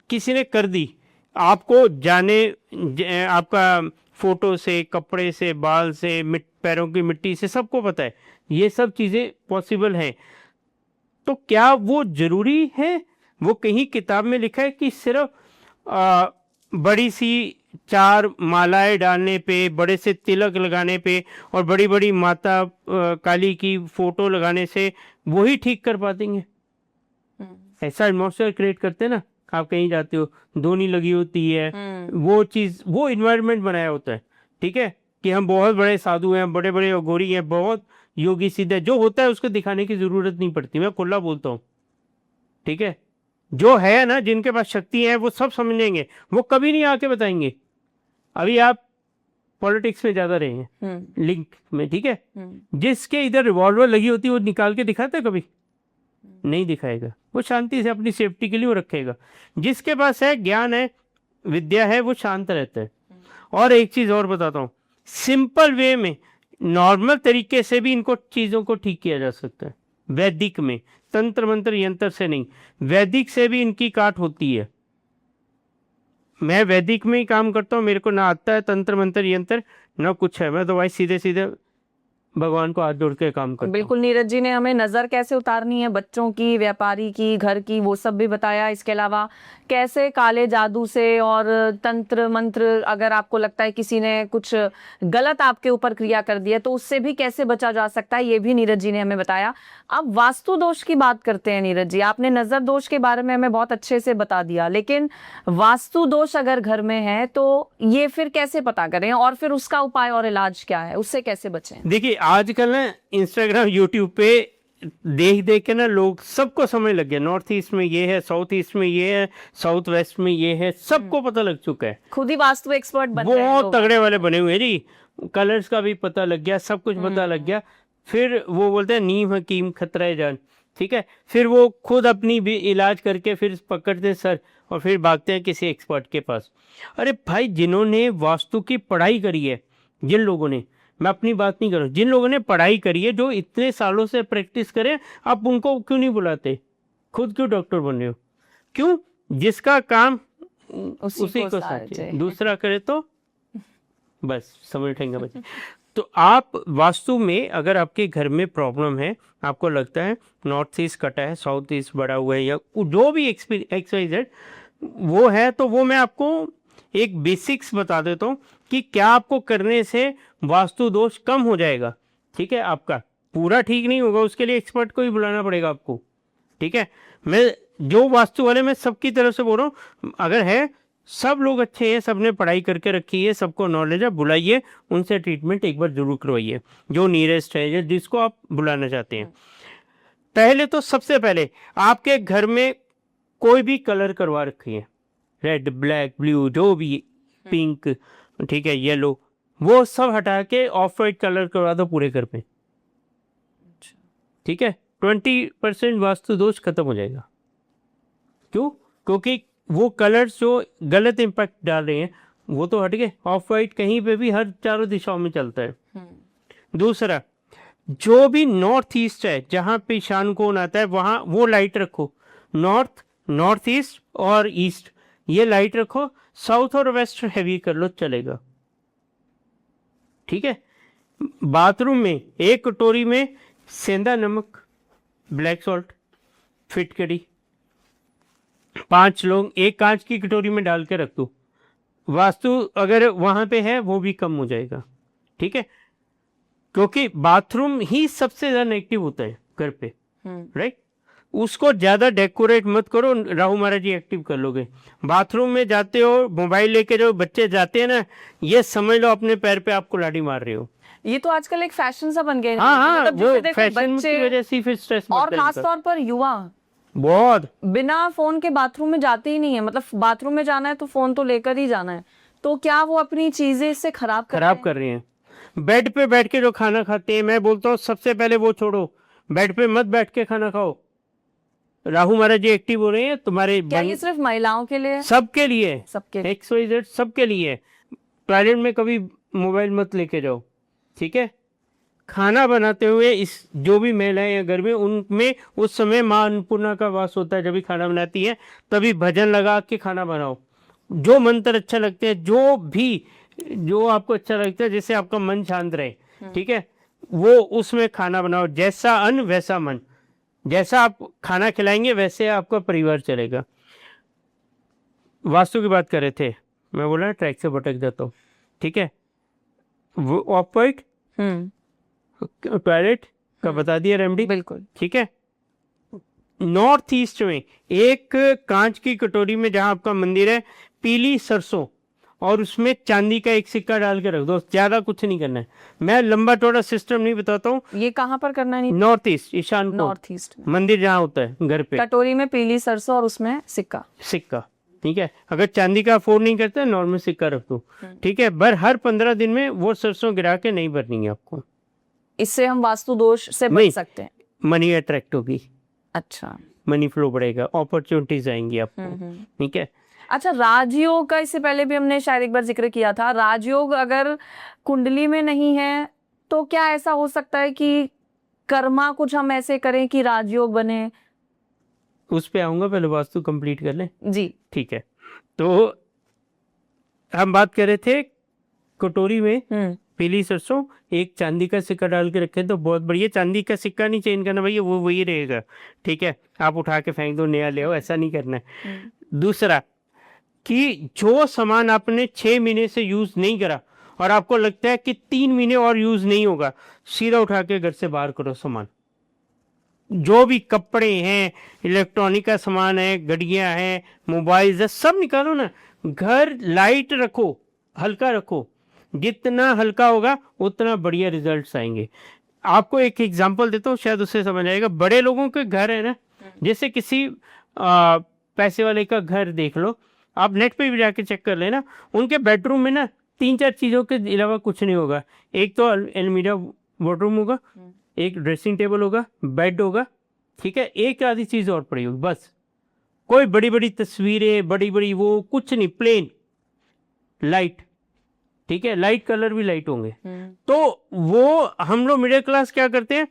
किसी ने कर दी आपको, आपका फोटो से, कपड़े से, बाल से, पैरों की मिट्टी से, सबको पता है ये सब चीजें पॉसिबल हैं, तो क्या वो जरूरी है? वो कहीं किताब में लिखा है कि सिर्फ बड़ी सी 4 मालाएं डालने पे, बड़े से तिलक लगाने पे और बड़ी बड़ी माता काली की फोटो लगाने से वही ठीक कर पातेंगे? ऐसा एटमॉस्फेयर क्रिएट करते ना, आप कहीं जाते हो, धोनी लगी होती है, वो चीज, वो इन्वायरमेंट बनाया होता है। ठीक है, कि हम बहुत बड़े साधु हैं, बड़े बड़े अघोरी हैं, बहुत योगी सीधे, जो होता है उसको दिखाने की जरूरत नहीं पड़ती, मैं खुला बोलता हूँ। ठीक है, जो है ना, जिनके पास शक्ति है, वो सब समझेंगे, वो कभी नहीं आके बताएंगे। अभी आप पॉलिटिक्स में ज्यादा रहे हैं, लिंक में, ठीक है, जिसके इधर रिवॉल्वर लगी होती है वो निकाल के दिखाता है? कभी नहीं दिखाएगा। वो शांति से अपनी सेफ्टी के लिए वो रखेगा। जिसके पास है, ज्ञान है, विद्या है, वो शांत रहता है। और एक चीज और बताता हूँ, सिंपल वे में, नॉर्मल तरीके से भी इनको चीजों को ठीक किया जा सकता है। वैदिक में, तंत्र मंत्र यंत्र से नहीं, वैदिक से भी इनकी काट होती है। मैं वैदिक में ही काम करता हूँ, मेरे को ना आता है तंत्र मंत्र यंत्र, ना कुछ है। मैं तो भाई सीधे सीधे भगवान को हाथ जोड़ के काम करता हूँ। बिल्कुल, नीरज जी ने हमें नजर कैसे उतारनी है, बच्चों की, व्यापारी की, घर की, वो सब भी बताया। इसके अलावा कैसे काले जादू से और तंत्र मंत्र, अगर आपको लगता है किसी ने कुछ गलत आपके ऊपर क्रिया कर दिया तो उससे भी कैसे बचा जा सकता है, ये भी नीरज जी ने हमें बताया। अब वास्तु दोष की बात करते हैं। नीरज जी, आपने नजर दोष के बारे में हमें बहुत अच्छे से बता दिया, लेकिन वास्तु दोष अगर घर में है तो ये फिर कैसे पता करें, और फिर उसका उपाय और इलाज क्या है, उससे कैसे बचें? देखिए, आजकल ना इंस्टाग्राम, यूट्यूब पे देख देख के ना लोग, सबको समझ लग गया, नॉर्थ ईस्ट में ये है, साउथ ईस्ट में ये है, साउथ वेस्ट में ये है, सबको पता लग चुका है। खुद ही वास्तु एक्सपर्ट बन रहे हैं बहुत लोग। तगड़े वाले बने हुए हैं जी, कलर्स का भी पता लग गया, सब कुछ पता लग गया। फिर वो बोलते हैं नीम हकीम खतरा जान। ठीक है, फिर वो खुद अपनी भी इलाज करके फिर पकड़ते हैं सर, और फिर भागते हैं किसी एक्सपर्ट के पास। अरे भाई, जिन्होंने वास्तु की पढ़ाई करी है, जिन लोगों ने, मैं अपनी बात नहीं कर रहा हूँ, जिन लोगों ने पढ़ाई करी है, जो इतने सालों से प्रैक्टिस करें, आप उनको क्यों नहीं बुलाते? खुद क्यों डॉक्टर बन रहे हो? क्यों? जिसका काम उसी को साचे, दूसरा करे तो बस समेटेंगे बच्चे। तो आप वास्तु में अगर आपके घर में प्रॉब्लम है, आपको लगता है नॉर्थ ईस्ट कटा है, साउथ ईस्ट बड़ा हुआ है, या जो भी XYZ वो है, तो वो मैं आपको एक बेसिक्स बता देता हूँ कि क्या आपको करने से वास्तु दोष कम हो जाएगा। ठीक है, आपका पूरा ठीक नहीं होगा, उसके लिए एक्सपर्ट को ही बुलाना पड़ेगा आपको। ठीक है, मैं जो वास्तु वाले मैं सबकी तरफ से बोल रहा हूँ, अगर है सब लोग अच्छे हैं, सबने पढ़ाई करके रखी है, सबको नॉलेज है, बुलाइए, उनसे ट्रीटमेंट एक बार जरूर करवाइए, जो नियरेस्ट है या जिसको आप बुलाना चाहते हैं। पहले तो सबसे पहले आपके घर में कोई भी कलर करवा रखी है, रेड, ब्लैक, ब्लू, जो भी, पिंक, ठीक है, येलो, वो सब हटा के ऑफ वाइट कलर करवा दो पूरे घर पे। ठीक है, 20% वास्तु दोष खत्म हो जाएगा। क्यों? क्योंकि वो कलर्स जो गलत इम्पैक्ट डाल रहे हैं वो तो हट गए। ऑफ वाइट कहीं पे भी हर चारों दिशाओं में चलता है। दूसरा, जो भी नॉर्थ ईस्ट है, जहां पे ईशान कोण आता है, वहां वो लाइट रखो। नॉर्थ ईस्ट और ईस्ट ये लाइट रखो, साउथ और वेस्ट हैवी कर लो, चलेगा। ठीक है, बाथरूम में एक कटोरी में सेंधा नमक, ब्लैक सॉल्ट फिट करी, 5 लोग एक कांच की कटोरी में डाल के रख दो। वास्तु अगर वहां पे है वो भी कम हो जाएगा। ठीक है, क्योंकि बाथरूम ही सबसे ज्यादा नेगेटिव होता है घर पे, राइट। उसको ज्यादा डेकोरेट मत करो, राहु महाराज जी एक्टिव कर लोगे। बाथरूम में जाते हो, मोबाइल लेके जो बच्चे जाते हैं ना, ये समझ लो अपने पैर पे आपको लाठी मार रहे हो। ये तो आजकल एक फैशन सा बन गया है। हाँ, मतलब वो जैसे देखो फैशन की वजह से फिर स्ट्रेस और खास तौर पर युवा बहुत बिना फोन के बाथरूम में जाते ही नहीं है। मतलब बाथरूम में जाना है तो फोन तो लेकर ही जाना है। तो क्या वो अपनी चीजें इससे खराब कर रहे हैं। बेड पे बैठ के जो खाना खाते हैं, मैं बोलता हूँ सबसे पहले वो छोड़ो, बेड पे मत बैठ के खाना खाओ। राहु महाराज जी एक्टिव हो रहे हैं तुम्हारे। क्या ये सिर्फ महिलाओं के लिए? सबके लिए, सबके XYZ सबके लिए। टॉयलेट में कभी मोबाइल मत लेके जाओ। ठीक है, खाना बनाते हुए इस जो भी महिलाएं हैं घर में, उनमें उस समय माँ अन्नपूर्णा का वास होता है। जब भी खाना बनाती है तभी भजन लगा के खाना बनाओ। जो मंत्र अच्छा लगते हैं, जो आपको अच्छा लगता है, जिससे आपका मन शांत रहे, ठीक है, वो उसमें खाना बनाओ। जैसा अन्न वैसा मन, जैसा आप खाना खिलाएंगे वैसे आपका परिवार चलेगा। वास्तु की बात कर रहे थे, मैं बोला ट्रैक से भटक जाता हूँ। ठीक है, वो ऑफ वाइट टॉयलेट का बता दिया रेमेडी, बिल्कुल। ठीक है, नॉर्थ ईस्ट में एक कांच की कटोरी में जहां आपका मंदिर है, पीली सरसों और उसमें चांदी का एक सिक्का डाल के रख दो। ज्यादा कुछ नहीं करना है, मैं लंबा चौड़ा सिस्टम नहीं बताता हूँ। ये कहाँ पर करना है? नॉर्थ ईस्ट, ईशान को, नॉर्थ ईस्ट मंदिर जहाँ होता है घर पे, कटोरी में पीली सरसों और उसमें सिक्का। ठीक है, अगर चांदी का अफोर्ड नहीं करते नॉर्मल सिक्का रख दो। ठीक है, हर 15 दिन में वो सरसों गिरा के नहीं भरनी है आपको। इससे हम वास्तु दोष से बच सकते हैं। मनी अट्रैक्ट होगी, अच्छा, मनी फ्लो बढ़ेगा, अपॉर्चुनिटीज आएंगी आपको। ठीक है, अच्छा, राजयोग का इससे पहले भी हमने शायद एक बार जिक्र किया था। राजयोग अगर कुंडली में नहीं है तो क्या ऐसा हो सकता है कि कर्मा कुछ हम ऐसे करें कि राजयोग बने? उस पे आऊंगा, पहले वास्तु कंप्लीट कर लें जी। ठीक है, तो हम बात कर रहे थे कटोरी में पीली सरसों, एक चांदी का सिक्का डाल के रखे तो बहुत बढ़िया। चांदी का सिक्का नहीं चेंज करना भैया, वो वही रहेगा। ठीक है, आप उठा के फेंक दो, नया ले आओ, ऐसा नहीं करना है। दूसरा कि जो सामान आपने 6 महीने से यूज नहीं करा और आपको लगता है कि 3 महीने और यूज नहीं होगा, सीधा उठा के घर से बाहर करो सामान। जो भी कपड़े हैं, इलेक्ट्रॉनिक का सामान है, घड़ियां हैं, मोबाइल है, सब निकालो ना। घर लाइट रखो, हल्का रखो, जितना हल्का होगा उतना बढ़िया रिजल्ट्स आएंगे। आपको एक एग्जांपल देता हूँ, शायद उससे समझ आएगा। बड़े लोगों के घर है ना, जैसे किसी पैसे वाले का घर देख लो, आप नेट पे भी जाके चेक कर लेना, उनके बेडरूम में ना 3-4 चीजों के अलावा कुछ नहीं होगा। एक तो अलमीरा वार्डरूम होगा, एक ड्रेसिंग टेबल होगा, बेड होगा, ठीक है, एक आधी चीज और पड़ी होगी, बस। कोई बड़ी बड़ी तस्वीरें, बड़ी बड़ी वो कुछ नहीं, प्लेन लाइट। ठीक है, लाइट कलर भी लाइट होंगे। तो वो हम लोग मिडिल क्लास क्या करते हैं,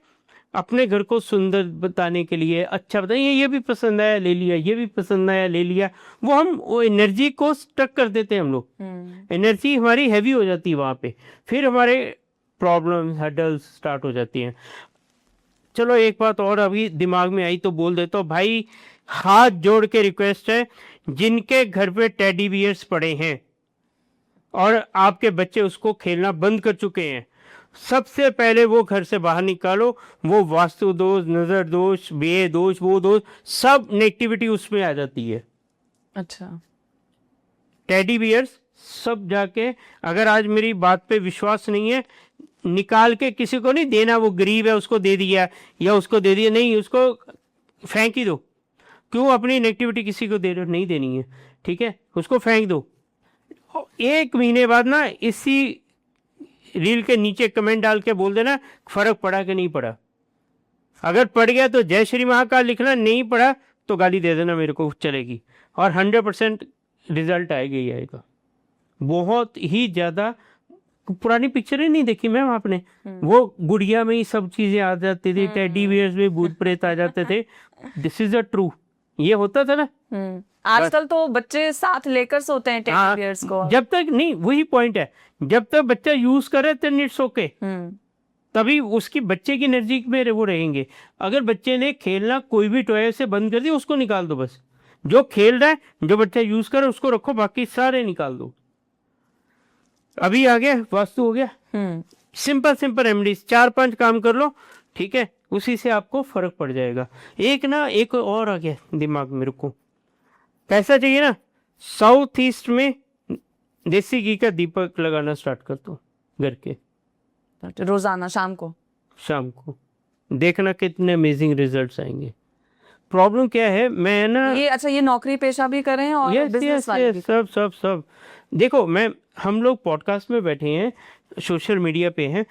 अपने घर को सुंदर बताने के लिए, अच्छा बताइए ये भी पसंद आया ले लिया, ये भी पसंद आया ले लिया, वो एनर्जी को स्टक कर देते हैं हम लोग। एनर्जी हमारी हैवी हो जाती है वहाँ पे, फिर हमारे प्रॉब्लम्स हर्डल्स स्टार्ट हो जाती हैं। चलो एक बात और अभी दिमाग में आई तो बोल देता हूँ भाई, हाथ जोड़ के रिक्वेस्ट है, जिनके घर पे टेडी बियर्स पड़े हैं और आपके बच्चे उसको खेलना बंद कर चुके हैं, सबसे पहले वो घर से बाहर निकालो। वो वास्तु दोष, नजर दोष, व्यय दोष, वो दोष, सब नेगेटिविटी उसमें आ जाती है। अच्छा, टेडी बियर्स सब जाके, अगर आज मेरी बात पे विश्वास नहीं है, निकाल के किसी को नहीं देना, वो गरीब है उसको दे दिया या उसको दे दिया, नहीं, उसको फेंक ही दो। क्यों अपनी नेगेटिविटी किसी को दे रहे हो? नहीं देनी है, ठीक है, उसको फेंक दो। 1 महीने बाद ना इसी रील के नीचे कमेंट डाल के बोल देना फर्क पड़ा कि नहीं पड़ा। अगर पड़ गया तो जय श्री महाकाल लिखना, नहीं पड़ा तो गाली दे देना मेरे को, चलेगी। और 100% रिजल्ट आएगा ही आएगा। बहुत ही ज़्यादा पुरानी पिक्चरें नहीं देखी मैम आपने? वो गुड़िया में ही सब चीज़ें आ जाती थी, टेडी बियर्स में भूत प्रेत आ जाते थे। दिस इज अ ट्रू, ये होता था ना। आजकल तो बच्चे साथ लेकर सोते हैं टेडी बियर्स को। जब तक नहीं, वही पॉइंट है, जब तक बच्चा यूज करे तो इट्स ओके, तभी उसकी बच्चे की एनर्जी में वो रहेंगे। अगर बच्चे ने खेलना कोई भी टॉय से बंद कर दिया, उसको निकाल दो बस। जो खेल रहा है, जो बच्चा यूज करे उसको रखो, बाकी सारे निकाल दो। अभी आ गया, वास्तु हो गया। सिंपल सिंपल रेमेडीज, 4-5 काम कर लो, ठीक है, उसी से आपको फर्क पड़ जाएगा। एक और आ गया दिमाग मेरे को, कैसा चाहिए ना, साउथ ईस्ट में देसी घी का दीपक लगाना स्टार्ट कर दो घर के, रोजाना शाम को देखना कितने अमेजिंग रिजल्ट्स आएंगे। प्रॉब्लम क्या है, मैं ना ये नौकरी पेशा भी करें और बिजनेस वाले भी। सब देखो मैम, हम लोग पॉडकास्ट में बैठे हैं, सोशल मीडिया पे हैं,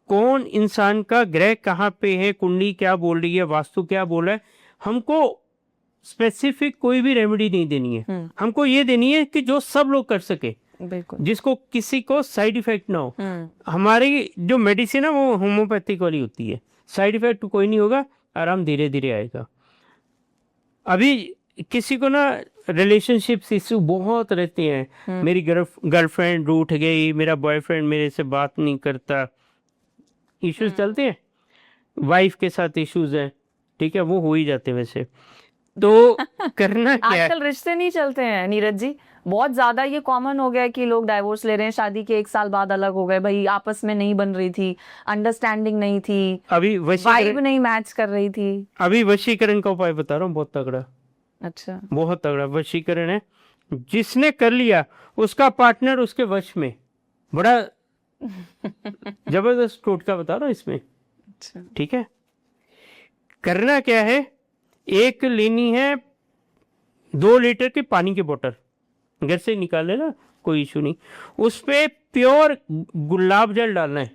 कौन इंसान का ग्रह कहाँ पे है, कुंडली क्या बोल रही है, वास्तु क्या बोल रहा है, हमको स्पेसिफिक कोई भी रेमेडी नहीं देनी है। हमको ये देनी है कि जो सब लोग कर सके, जिसको किसी को साइड इफेक्ट ना हो। हमारी जो मेडिसिन है वो होम्योपैथिक वाली होती है, साइड इफेक्ट कोई नहीं होगा, आराम धीरे धीरे आएगा। अभी किसी को ना रिलेशनशिप इशू बहुत रहते हैं, मेरी गर्लफ्रेंड रूठ गई, मेरा बॉयफ्रेंड मेरे से बात नहीं करता, इश्यूज चलते हैं, वाइफ के साथ इश्यूज हैं, ठीक है, वो हो ही जाते हैं वैसे। तो करना क्या है? आजकल रिश्ते नहीं चलते हैं नीरज जी, बहुत ज्यादा ये कॉमन हो गया है कि लोग डाइवोर्स ले रहे हैं, शादी के 1 साल बाद अलग हो गए, भाई आपस में नहीं बन रही थी, अंडरस्टैंडिंग नहीं थी, अभी वाइब नहीं मैच कर रही थी। अभी वशीकरण का उपाय बता रहा हूँ, बहुत तगड़ा। अच्छा, बहुत तगड़ा वशीकरण है, जिसने कर लिया उसका पार्टनर उसके वश में, बड़ा जबरदस्त टोटका बता रहा हूँ इसमें। अच्छा, ठीक है, करना क्या है, एक लेनी है 2 लीटर की पानी की बोतल, घर से निकाल लेना, कोई इशू नहीं, उस पे प्योर गुलाब जल डालना है,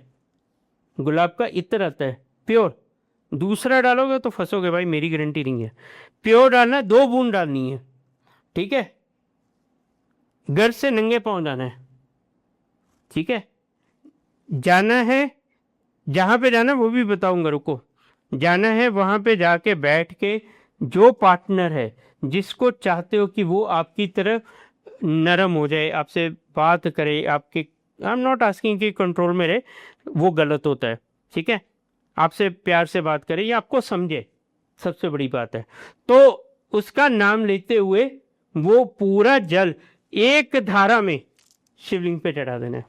गुलाब का इत्र आता है प्योर, दूसरा डालोगे तो फंसोगे भाई, मेरी गारंटी नहीं है। प्योर डालना है, 2 बूंद डालनी है, ठीक है, घर से नंगे पांव जाना है, ठीक है, जाना है जहां पे जाना वो भी बताऊंगा, रुको, जाना है वहां पे जाके बैठ के, जो पार्टनर है जिसको चाहते हो कि वो आपकी तरफ नरम हो जाए, आपसे बात करे, आपके, आई एम नॉट आस्किंग कि कंट्रोल में रहे, वो गलत होता है, ठीक है, आपसे प्यार से बात करे या आपको समझे, सबसे बड़ी बात है। तो उसका नाम लेते हुए वो पूरा जल एक धारा में शिवलिंग पे चढ़ा देना है।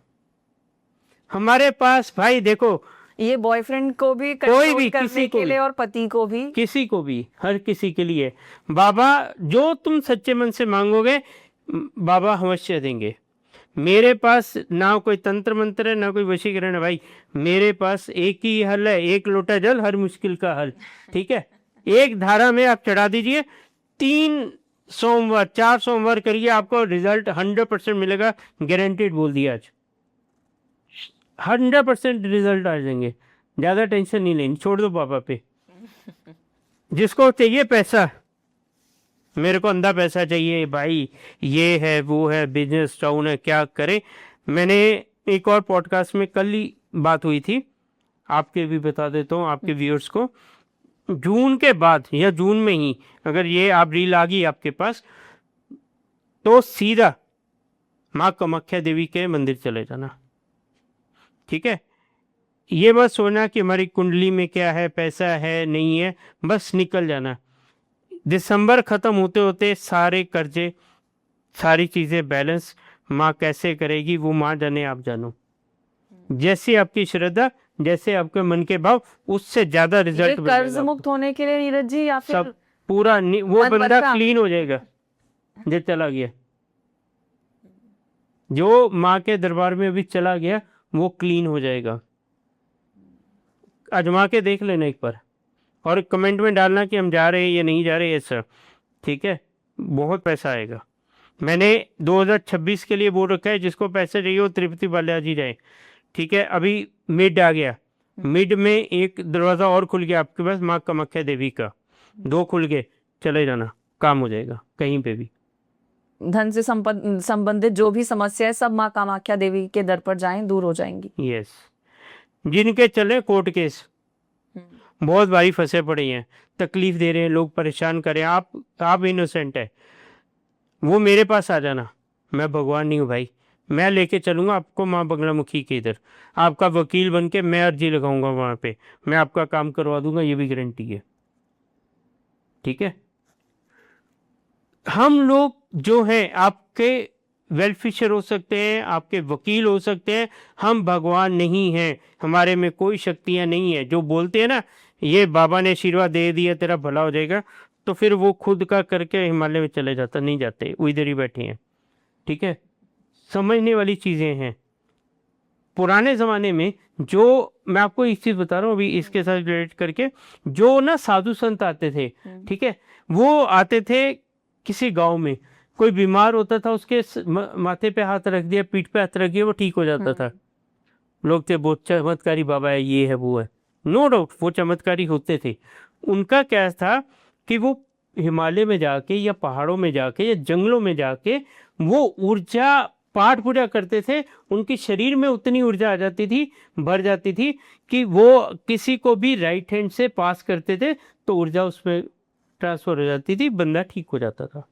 हमारे पास भाई देखो, ये बॉयफ्रेंड को भी कोई भी, करने किसी को के लिए भी, और पति को भी, किसी को भी, हर किसी के लिए बाबा जो तुम सच्चे मन से मांगोगे बाबा अवश्य देंगे। मेरे पास ना कोई तंत्र मंत्र है ना कोई वशीकरण है भाई, मेरे पास एक ही हल है, 1 लोटा जल हर मुश्किल का हल, ठीक है, एक धारा में आप चढ़ा दीजिए, 3 सोमवार 4 सोमवार करिए, आपको रिजल्ट 100% मिलेगा, गारंटेड बोल दिया आज, 100% रिजल्ट आ जाएंगे, ज्यादा टेंशन नहीं लेनी, छोड़ दो बाबा पे। जिसको चाहिए पैसा, मेरे को अंधा पैसा चाहिए भाई, ये है वो है, बिजनेस डाउन है, क्या करें। मैंने एक और पॉडकास्ट में कल ही बात हुई थी, आपके भी बता देता हूँ आपके व्यूअर्स को। जून के बाद या जून में ही अगर ये आप रील आ गई आपके पास तो सीधा माँ कामाख्या देवी के मंदिर चले जाना, ठीक है। ये बस सोचना कि हमारी कुंडली में क्या है, पैसा है नहीं है, बस निकल जाना। दिसंबर खत्म होते होते सारे कर्जे, सारी चीजें बैलेंस माँ कैसे करेगी वो माँ जाने आप जानो। जैसी आपकी श्रद्धा, जैसे आपके मन के भाव, उससे ज्यादा ये रिजल्ट कर्ज मुक्त होने के लिए नीरज जी या सब फिर पूरा वो मन बंदा बचा? क्लीन हो जाएगा जो चला गया, जो माँ के दरबार में भी चला गया वो क्लीन हो जाएगा। आजमा के देख लेना एक बार और कमेंट में डालना कि हम जा रहे हैं या नहीं जा रहे हैं सर, ठीक है। बहुत पैसा आएगा। मैंने 2026 के लिए बोल रखा है जिसको पैसे चाहिए वो तिरुपति बालाजी जाए, ठीक है। अभी मिड आ गया, मिड में एक दरवाज़ा और खुल गया आपके पास माँ कामाख्या देवी का, 2 खुल गए, चले जाना, काम हो जाएगा कहीं पे भी। धन से संबंधित जो भी समस्या है सब माँ कामाख्या देवी के दर पर जाएं, दूर हो जाएंगी। यस, जिनके चले कोर्ट केस बहुत भारी फंसे पड़े हैं, तकलीफ दे रहे हैं लोग, परेशान कर रहे हैं, आप इनोसेंट है, वो मेरे पास आ जाना, मैं भगवान नहीं हूँ भाई, मैं लेके चलूंगा आपको माँ बंगलामुखी के इधर, आपका वकील बन के मैं अर्जी लगाऊंगा वहाँ पे, मैं आपका काम करवा दूंगा, ये भी गारंटी है, ठीक है। हम लोग जो हैं आपके वेलफिशर हो सकते हैं, आपके वकील हो सकते हैं, हम भगवान नहीं हैं, हमारे में कोई शक्तियां नहीं है। जो बोलते हैं ना ये बाबा ने आशीर्वाद दे दिया तेरा भला हो जाएगा, तो फिर वो खुद का करके हिमालय में चले जाता, नहीं जाते, वो इधर ही बैठे हैं, ठीक है। समझने वाली चीजें हैं। पुराने ज़माने में जो मैं आपको एक चीज़ बता रहा हूँ अभी इसके साथ रिलेट करके, जो ना साधु संत आते थे, ठीक है, वो आते थे किसी गांव में, कोई बीमार होता था उसके माथे पे हाथ रख दिया, पीठ पे हाथ रख दिया, वो ठीक हो जाता था। लोग थे बहुत चमत्कारी बाबा है, ये है वो है, नो डाउट वो चमत्कारी होते थे। उनका क्या था कि वो हिमालय में जाके या पहाड़ों में जाके या जंगलों में जाके वो ऊर्जा पाठ पूजा करते थे, उनके शरीर में उतनी ऊर्जा आ जाती थी, भर जाती थी कि वो किसी को भी राइट हैंड से पास करते थे तो ऊर्जा उसमें ट्रांसफर हो जाती थी, बंदा ठीक हो जाता था,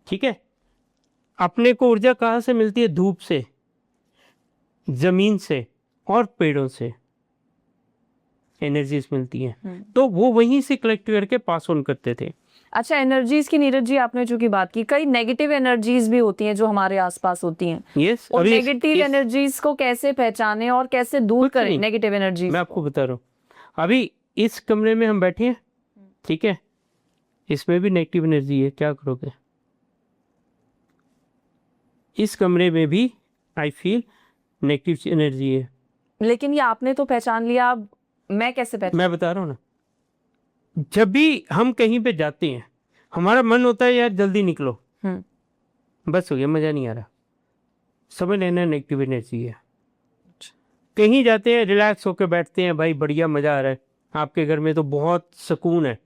ठीक है। अपने को ऊर्जा कहाँ से मिलती है? धूप से, जमीन से और पेड़ों से एनर्जीज मिलती हैं, तो वो वहीं से कलेक्ट करके पास ऑन करते थे। अच्छा, एनर्जीज की नीरज जी आपने चूंकि बात की, कई नेगेटिव एनर्जीज भी होती हैं जो हमारे आसपास होती हैं। यस, और नेगेटिव एनर्जीज को कैसे पहचाने और कैसे दूर करें नेगेटिव एनर्जीज? मैं आपको बता रहा हूँ। अभी इस कमरे में हम बैठे हैं, ठीक है, इसमें भी नेगेटिव एनर्जी है, क्या करोगे? इस कमरे में भी आई फील नेगेटिव एनर्जी है। लेकिन ये आपने तो पहचान लिया, अब मैं कैसे पहचान? मैं बता रहा हूँ ना, जब भी हम कहीं पे जाते हैं हमारा मन होता है यार जल्दी निकलो, बस हो गया, मजा नहीं आ रहा, समझ लेना नेगेटिव एनर्जी है। कहीं जाते हैं रिलैक्स होकर बैठते हैं, भाई बढ़िया मजा आ रहा है, आपके घर में तो बहुत सुकून है,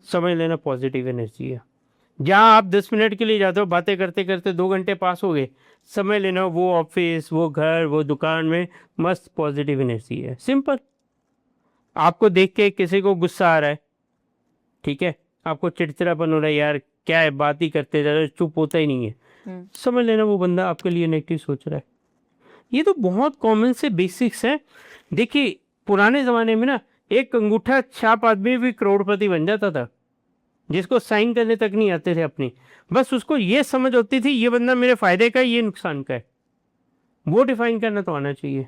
समझ लेना पॉजिटिव एनर्जी है। जहाँ आप 10 मिनट के लिए जाते हो, बातें करते करते 2 घंटे पास हो गए, समझ लेना वो ऑफिस, वो घर, वो दुकान में मस्त पॉजिटिव एनर्जी है। सिंपल। आपको देख के किसी को गुस्सा आ रहा है, ठीक है, आपको चिड़चिड़ापन हो रहा है, यार क्या है बात ही करते जा रहे, चुप होता ही नहीं है, समझ लेना वो बंदा आपके लिए नेगेटिव सोच रहा है। ये तो बहुत कॉमन से बेसिक्स है। देखिए पुराने ज़माने में ना एक अंगूठा छाप आदमी भी करोड़पति बन जाता था, जिसको साइन करने तक नहीं आते थे अपनी, बस उसको ये समझ होती थी ये बंदा मेरे फायदे का है, ये नुकसान का है। वो डिफाइन करना तो आना चाहिए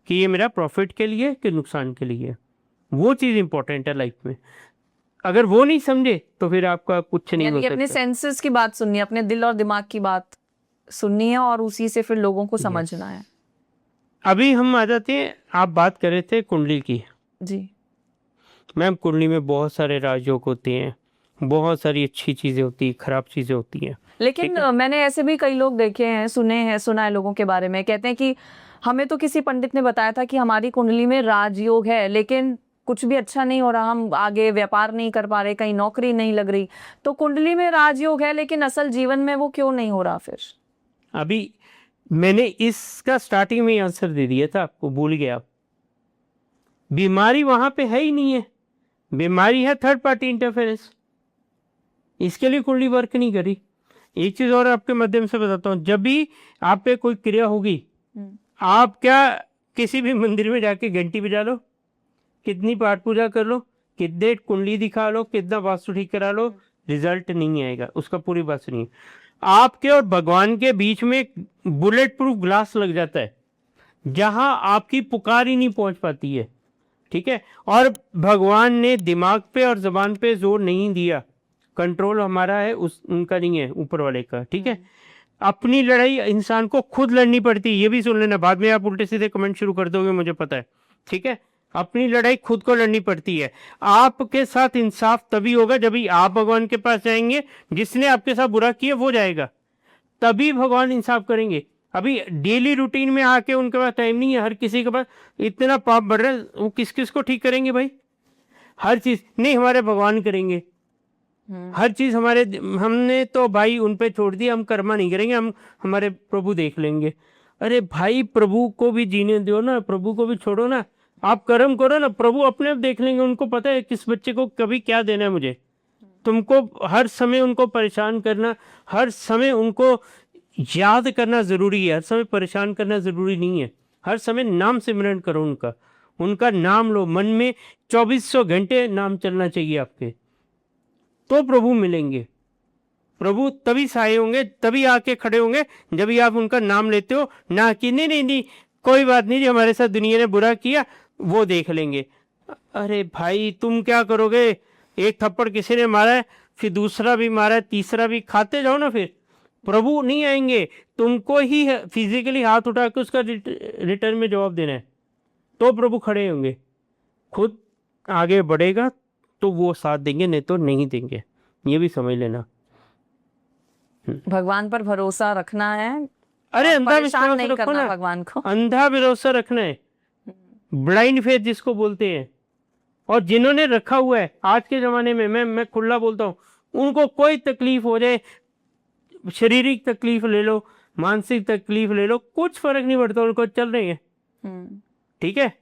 कि ये मेरा प्रॉफिट के लिए कि नुकसान के लिए, वो चीज़ इंपॉर्टेंट है लाइफ में। अगर वो नहीं समझे तो फिर आपका कुछ नहीं हो सकता। अपने सेंसेस की बात सुननी है, अपने दिल और दिमाग की बात सुननी है और उसी से फिर लोगों को समझना है। अभी हम आ जाते हैं, आप बात कर रहे थे कुंडली की। जी मैम, कुंडली में बहुत सारे राजयोग होते हैं, बहुत सारी अच्छी चीज़ें होती हैं, खराब चीज़ें होती हैं, लेकिन मैंने ऐसे भी कई लोग देखे हैं, सुना है लोगों के बारे में, कहते हैं कि हमें तो किसी पंडित ने बताया था कि हमारी कुंडली में राजयोग है, लेकिन कुछ भी अच्छा नहीं हो रहा, हम आगे व्यापार नहीं कर पा रहे, कहीं नौकरी नहीं लग रही, तो कुंडली में राजयोग है लेकिन असल जीवन में वो क्यों नहीं हो रहा? फिर अभी मैंने इसका स्टार्टिंग में ही आंसर दे दिया था, आपको भूल गया आप। बीमारी वहां पे है ही नहीं है, बीमारी है थर्ड पार्टी इंटरफेरेंस, इसके लिए कुंडली वर्क नहीं करी। एक चीज और आपके माध्यम से बताता हूँ, जब भी आप पे कोई क्रिया होगी, आप क्या किसी भी मंदिर में जाके घंटी बजा लो, कितनी पाठ पूजा कर लो, कितने कुंडली दिखा लो, कितना वास्तु ठीक करा लो, रिजल्ट नहीं आएगा, उसका पूरी बात सुनिए। आपके और भगवान के बीच में बुलेट प्रूफ ग्लास लग जाता है, जहां आपकी पुकार ही नहीं पहुंच पाती है, ठीक है। और भगवान ने दिमाग पे और जबान पे जोर नहीं दिया, कंट्रोल हमारा है, उनका नहीं है, ऊपर वाले का, ठीक है। अपनी लड़ाई इंसान को खुद लड़नी पड़ती है, ये भी सुन लेना, बाद में आप उल्टे सीधे कमेंट शुरू कर दोगे, मुझे पता है, ठीक है। अपनी लड़ाई खुद को लड़नी पड़ती है। आपके साथ इंसाफ तभी होगा जब भी आप भगवान के पास जाएंगे, जिसने आपके साथ बुरा किया वो जाएगा, तभी भगवान इंसाफ करेंगे। अभी डेली रूटीन में आके उनके पास टाइम नहीं है, हर किसी के पास इतना पाप बढ़ रहा है, वो किस किस को ठीक करेंगे भाई? हर चीज नहीं हमारे भगवान करेंगे, हर चीज हमारे, हमने तो भाई उन पे छोड़ दिया, हम कर्मा नहीं करेंगे, हम हमारे प्रभु देख लेंगे। अरे भाई प्रभु को भी जीने दो ना, प्रभु को भी छोड़ो ना, आप कर्म करो ना, प्रभु अपने आप देख लेंगे। उनको पता है किस बच्चे को कभी क्या देना है मुझे। तुमको हर समय उनको परेशान करना, हर समय उनको याद करना जरूरी है, हर समय परेशान करना जरूरी नहीं है। हर समय नाम सिमरन करो उनका, उनका नाम लो, मन में 2400 घंटे नाम चलना चाहिए आपके, तो प्रभु मिलेंगे। प्रभु तभी सहाय होंगे, तभी आके खड़े होंगे जब भी आप उनका नाम लेते हो, ना कि नहीं नहीं नहीं कोई बात नहीं, जो हमारे साथ दुनिया ने बुरा किया वो देख लेंगे। अरे भाई तुम क्या करोगे, एक थप्पड़ किसी ने मारा है, फिर दूसरा भी मारा है, तीसरा भी, खाते जाओ ना, फिर प्रभु नहीं आएंगे, तुमको ही फिजिकली हाथ उठा के उसका रिटर्न में जवाब देना है, तो प्रभु खड़े होंगे। खुद आगे बढ़ेगा तो वो साथ देंगे, नहीं तो नहीं देंगे, ये भी समझ लेना। भगवान पर भरोसा रखना है, अरे अंधा परेशान विश्वास नहीं रखो करना ना, भगवान को। अंधा भरोसा रखना है, ब्लाइंड फेथ जिसको बोलते हैं। और जिन्होंने रखा हुआ है आज के जमाने में, मैं खुला बोलता हूँ, उनको कोई तकलीफ हो जाए, शारीरिक तकलीफ ले लो, मानसिक तकलीफ ले लो, कुछ फर्क नहीं पड़ता, उनको चल रही है, ठीक है।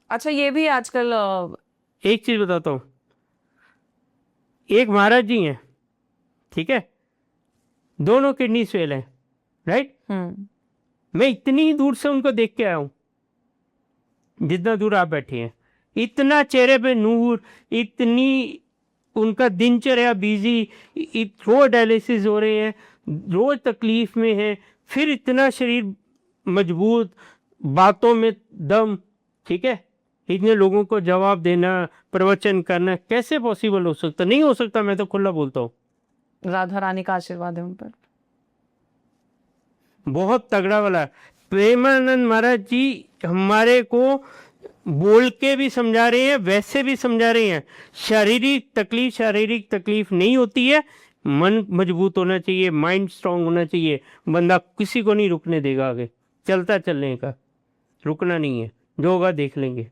अच्छा ये भी आजकल एक चीज बताता हूँ, एक महाराज जी हैं, ठीक है, दोनों किडनी फेल है, राइट। मैं इतनी दूर से उनको देख के आया हूं, जितना दूर आप बैठे हैं, इतना चेहरे पे नूर, इतनी उनका दिनचर्या बिजी, रोज डायलिसिस हो रहे हैं, रोज तकलीफ में है, फिर इतना शरीर मजबूत, बातों में दम, ठीक है। इतने लोगों को जवाब देना, प्रवचन करना, कैसे पॉसिबल हो सकता? नहीं हो सकता, मैं तो खुला बोलता हूँ। राधा रानी का आशीर्वाद है उन पर, बहुत तगड़ा वाला। प्रेमानंद महाराज जी हमारे को बोल के भी समझा रहे हैं, वैसे भी समझा रहे हैं, शारीरिक तकलीफ नहीं होती है, मन मजबूत होना चाहिए, माइंड स्ट्रांग होना चाहिए, बंदा किसी को नहीं रुकने देगा, आगे चलता चलने का, रुकना नहीं है, जो होगा देख लेंगे।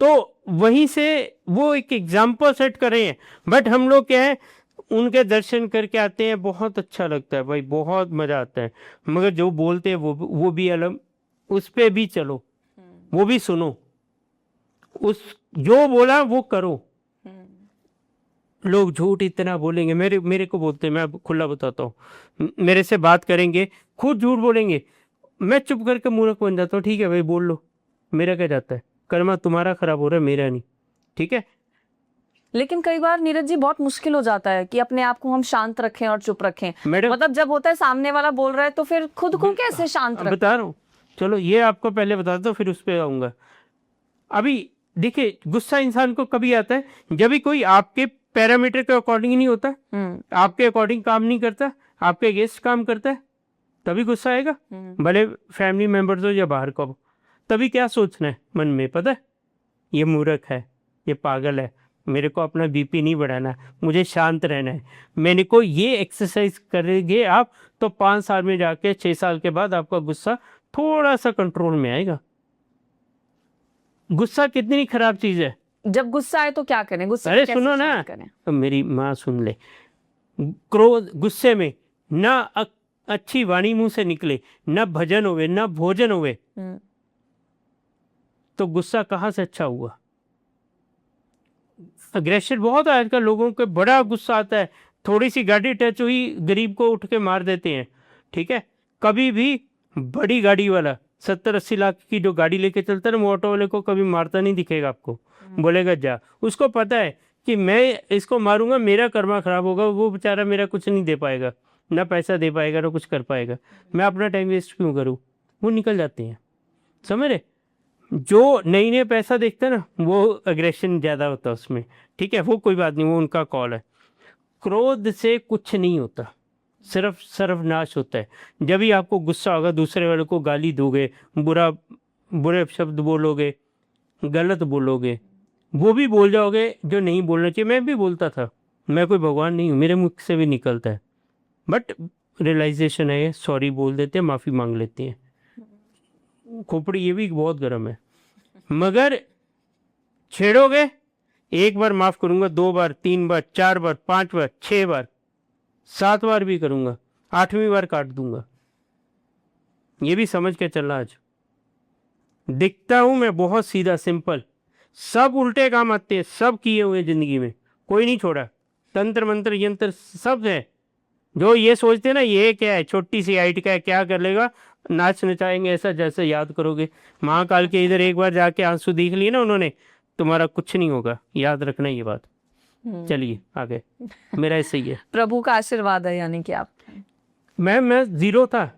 तो वहीं से वो एक एग्जाम्पल सेट कर रहे हैं। बट हम लोग क्या है, उनके दर्शन करके आते हैं, बहुत अच्छा लगता है भाई, बहुत मजा आता है, मगर जो बोलते हैं वो भी अलग, उस पे भी चलो, वो भी सुनो, उस जो बोला वो करो। लोग झूठ इतना बोलेंगे, मेरे को बोलते हैं, मैं खुला बताता हूँ, मेरे से बात करेंगे, खुद झूठ बोलेंगे, मैं चुप करके मूर्ख बन जाता हूँ, ठीक है भाई बोल लो, मेरा क्या जाता है, कर्मा तुम्हारा खराब हो रहा है, मेरा नहीं, ठीक है। लेकिन कई बार नीरज जी बहुत मुश्किल हो जाता है कि अपने आप को हम शांत रखें और चुप रखें। मैडम मतलब जब होता है सामने वाला बोल रहा है तो फिर खुद को कैसे शांत रखें? बता रहा हूँ, चलो ये आपको पहले बता दो, फिर उस पर आऊंगा। अभी देखिए, गुस्सा इंसान को कभी आता है जब भी कोई आपके पैरामीटर के अकॉर्डिंग नहीं होता, आपके अकॉर्डिंग काम नहीं करता, आपके अगेंस्ट काम करता है, तभी गुस्सा आएगा, भले फैमिली मेंबर्स हो या बाहर का हो। तभी क्या सोचना है मन में, पता है, ये मूर्ख है, ये पागल है, मेरे को अपना बीपी नहीं बढ़ाना, मुझे शांत रहना है। मैंने को ये एक्सरसाइज करेंगे आप, तो 5 साल में जाके 6 साल के बाद आपका गुस्सा थोड़ा सा कंट्रोल में आएगा। गुस्सा कितनी खराब चीज है। जब गुस्सा आए तो क्या करें? गुस्से अरे को कैसे सुनो ना, शांत करें? तो मेरी माँ सुन ले, क्रोध गुस्से में ना अच्छी वाणी मुंह से निकले, ना भजन होवे, ना भोजन होवे, तो गुस्सा कहाँ से अच्छा हुआ? अग्रेशन बहुत है आजकल लोगों के, बड़ा गुस्सा आता है, थोड़ी सी गाड़ी टच हुई गरीब को उठ के मार देते हैं। ठीक है, कभी भी बड़ी गाड़ी वाला 70-80 लाख की जो गाड़ी लेके चलता है ना, वो ऑटो वाले को कभी मारता नहीं दिखेगा आपको, बोलेगा जा। उसको पता है कि मैं इसको मारूंगा मेरा कर्मा खराब होगा, वो बेचारा मेरा कुछ नहीं दे पाएगा, ना पैसा दे पाएगा ना कुछ कर पाएगा, मैं अपना टाइम वेस्ट क्यों करूँ, वो निकल जाते हैं। समझ रहे? जो नई नई पैसा देखते हैं ना, वो अग्रेशन ज़्यादा होता है उसमें। ठीक है, वो कोई बात नहीं, वो उनका कॉल है। क्रोध से कुछ नहीं होता, सिर्फ सर्वनाश होता है। जब भी आपको गुस्सा होगा, दूसरे वाले को गाली दोगे, बुरे शब्द बोलोगे, गलत बोलोगे, वो भी बोल जाओगे जो नहीं बोलना चाहिए। मैं भी बोलता था, मैं कोई भगवान नहीं हूँ, मेरे मुख से भी निकलता है, बट रियलाइजेशन है, सॉरी बोल देते हैं, माफ़ी मांग लेते हैं। खोपड़ी ये भी बहुत गर्म है, मगर छेड़ोगे, एक बार माफ करूंगा, 2 बार, 3 बार, 4 बार, 5 बार, 6 बार, 7 बार भी करूंगा, 8वीं बार काट दूंगा। ये भी समझ के चलना। आज दिखता हूं मैं बहुत सीधा सिंपल, सब उल्टे काम आते हैं, सब किए हुए जिंदगी में, कोई नहीं छोड़ा। तंत्र मंत्र यंत्र सब है। जो ये सोचते हैं ना ये क्या है, छोटी सी हाइट का है, क्या कर लेगा, नाच नचाएंगे ऐसा, जैसे याद करोगे महाकाल के इधर एक बार जाके आंसू देख लिए ना उन्होंने, तुम्हारा कुछ नहीं होगा, याद रखना ये बात। चलिए आगे, मेरा ऐसे ही है। प्रभु का आशीर्वाद है यानी कि आप। मैं जीरो था,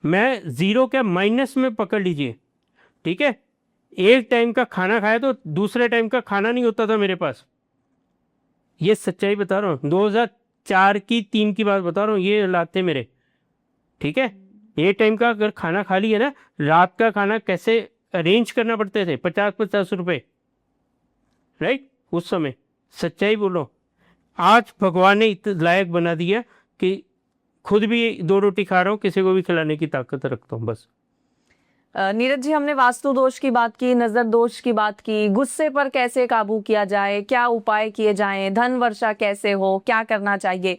मैं जीरो क्या माइनस में पकड़ लीजिए। ठीक है, एक टाइम का खाना खाया तो दूसरे टाइम का खाना नहीं होता था मेरे पास, ये सच्चाई बता रहा हूँ। 2004 की 3 की बात बता रहा हूँ, ये हालात थे मेरे। ठीक है, एक टाइम का अगर खाना खा लिया ना, रात का खाना कैसे अरेंज करना पड़ते थे, 50-50 रुपए, राइट उस समय। सच्चाई बोलो, आज भगवान ने इतना लायक बना दिया कि खुद भी 2 रोटी खा रहा हूँ, किसी को भी खिलाने की ताकत रखता हूँ बस। नीरज जी, हमने वास्तु दोष की बात की, नजर दोष की बात की, गुस्से पर कैसे काबू किया जाए, क्या उपाय किए जाएं, धन वर्षा कैसे हो, क्या करना चाहिए।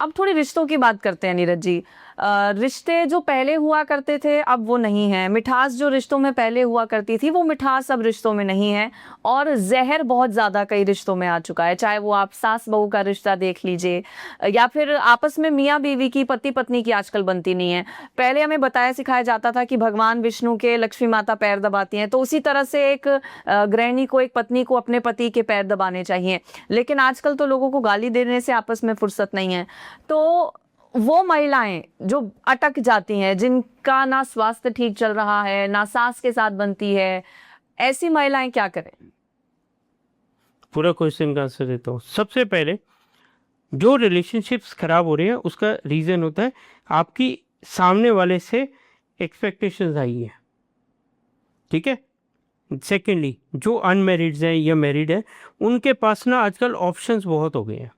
अब थोड़ी रिश्तों की बात करते हैं नीरज जी। रिश्ते जो पहले हुआ करते थे अब वो नहीं है, मिठास जो रिश्तों में पहले हुआ करती थी वो मिठास अब रिश्तों में नहीं है, और जहर बहुत ज़्यादा कई रिश्तों में आ चुका है। चाहे वो आप सास बहू का रिश्ता देख लीजिए, या फिर आपस में मियाँ बीवी की, पति पत्नी की आजकल बनती नहीं है। पहले हमें बताया सिखाया जाता था कि भगवान विष्णु के लक्ष्मी माता पैर दबाती हैं, तो उसी तरह से एक गृहिणी को, एक पत्नी को अपने पति के पैर दबाने चाहिए। लेकिन आजकल तो लोगों को गाली देने से आपस में फुर्सत नहीं है। तो वो महिलाएं जो अटक जाती हैं, जिनका ना स्वास्थ्य ठीक चल रहा है, ना सास के साथ बनती है, ऐसी महिलाएं क्या करें? पूरा क्वेश्चन का आंसर देता हूँ। सबसे पहले जो रिलेशनशिप्स खराब हो रहे हैं उसका रीज़न होता है आपकी सामने वाले से एक्सपेक्टेशंस आई है। ठीक है, सेकेंडली जो अनमेरिड हैं या मैरिड है, उनके पास ना आजकल ऑप्शंस बहुत हो गए हैं,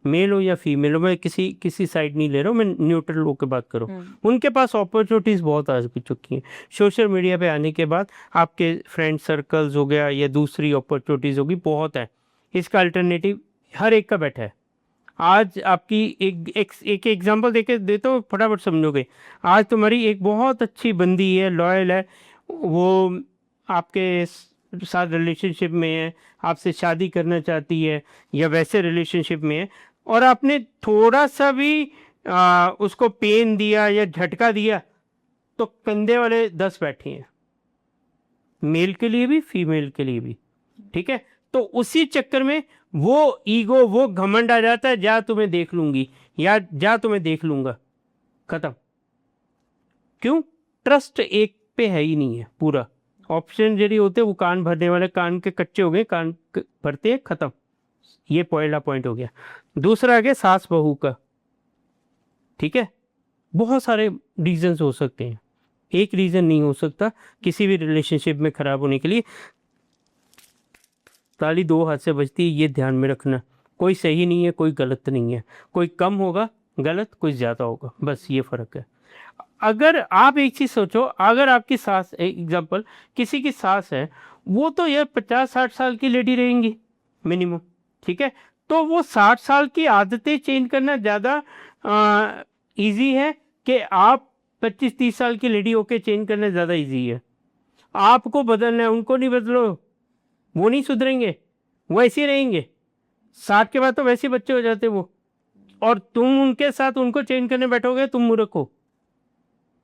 मेल हो या फीमेल हो, मैं किसी साइड नहीं ले रहा हूँ, मैं न्यूट्रल लोग की बात करूँ। उनके पास अपॉर्चुनिटीज़ बहुत आ चुकी हैं। सोशल मीडिया पे आने के बाद आपके फ्रेंड सर्कल्स हो गया या दूसरी अपॉर्चुनिटीज़ होगी, बहुत है। इसका अल्टरनेटिव हर एक का बैठा है। आज आपकी एक एग्जांपल देके देता हूँ, फटाफट समझोगे। आज तुम्हारी एक बहुत अच्छी बंदी है, लॉयल है, वो आपके साथ रिलेशनशिप में है, आपसे शादी करना चाहती है या वैसे रिलेशनशिप में है, और आपने थोड़ा सा भी उसको पेन दिया या झटका दिया तो कंधे वाले 10 बैठे हैं, मेल के लिए भी फीमेल के लिए भी। ठीक है, तो उसी चक्कर में वो ईगो, वो घमंड आ जाता है, जा तुम्हें देख लूंगी या जा तुम्हें देख लूंगा, खत्म। क्यों? ट्रस्ट एक पे है ही नहीं है। पूरा ऑप्शन जरी होते वो कान भरने वाले, कान के कच्चे हो गए, कान भरते हैं, खत्म। ये पहला पॉइंट हो गया। दूसरा आ गया सास बहू का। ठीक है, बहुत सारे रीजंस हो सकते हैं, एक रीजन नहीं हो सकता किसी भी रिलेशनशिप में खराब होने के लिए। ताली 2 हाथ से बजती है, ये ध्यान में रखना। कोई सही नहीं है, कोई गलत नहीं है, कोई कम होगा गलत, कोई ज़्यादा होगा, बस ये फ़र्क है। अगर आप एक चीज़ सोचो, अगर आपकी सास, एग्जाम्पल किसी की सास है, वो तो यार 50-60 साल की लेडी रहेंगी मिनिमम। ठीक है, तो वो 60 साल की आदतें चेंज करना ज़्यादा ईजी है कि आप 25-30 साल की लेडी होके चेंज करना ज़्यादा ईजी है। आपको बदलना है, उनको नहीं बदलो। वो नहीं सुधरेंगे, वो ऐसे ही रहेंगे। 60 के बाद तो वैसे बच्चे हो जाते वो, और तुम उनके साथ उनको चेंज करने बैठोगे, तुम मूर्ख हो।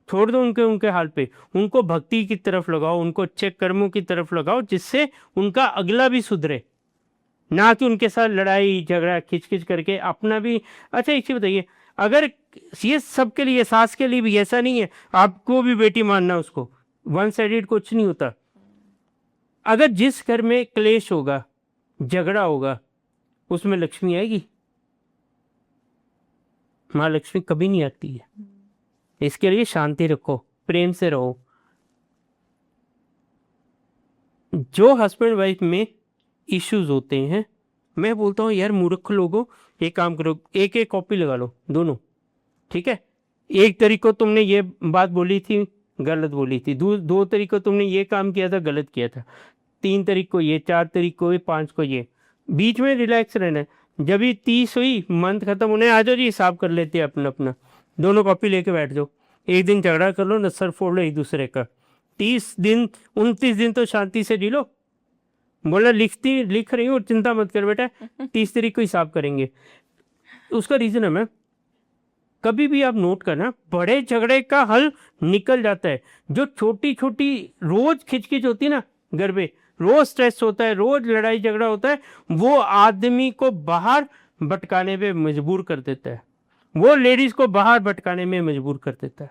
छोड़ दो उनके हाल पे, उनको भक्ति की तरफ लगाओ, उनको अच्छे कर्मों की तरफ लगाओ, जिससे उनका अगला भी सुधरे, ना कि उनके साथ लड़ाई झगड़ा खिंच करके अपना भी। अच्छा एक चीज बताइए, अगर ये सबके लिए, सास के लिए भी ऐसा नहीं है, आपको भी बेटी मानना, उसको वन साइडेड कुछ नहीं होता। अगर जिस घर में क्लेश होगा, झगड़ा होगा, उसमें लक्ष्मी आएगी? माँ लक्ष्मी कभी नहीं आती है। इसके लिए शांति रखो, प्रेम से रहो। जो हस्बैंड वाइफ में इश्यूज होते हैं, मैं बोलता हूँ यार मूर्ख लोगों, एक काम करो, एक एक कॉपी लगा लो दोनों, ठीक है? 1 तारीख को तुमने ये बात बोली थी, गलत बोली थी। 2 तारीख को तुमने ये काम किया था, गलत किया था। 3 तारीख को ये, 4 तारीख को ये, 5 को ये। बीच में रिलैक्स रहना है। जब ही 30 हुई, मंथ खत्म होने, आ जाओ जी, हिसाब कर लेते हैं अपना अपना। दोनों कॉपी लेके बैठ जाओ, एक दिन झगड़ा कर लो, नसर फोड़ लो एक दूसरे का। 30 दिन 29 दिन तो शांति से जी लो। बोला लिख रही हूँ, चिंता मत कर बेटा, 30 तारीख को हिसाब करेंगे। उसका रीजन है, मैम कभी भी आप नोट करना, बड़े झगड़े का हल निकल जाता है। जो छोटी छोटी रोज खिचखिच होती है ना घर पे, रोज स्ट्रेस होता है, रोज लड़ाई झगड़ा होता है, वो आदमी को बाहर भटकाने पे मजबूर कर देता है, वो लेडीज को बाहर भटकाने में मजबूर कर देता है।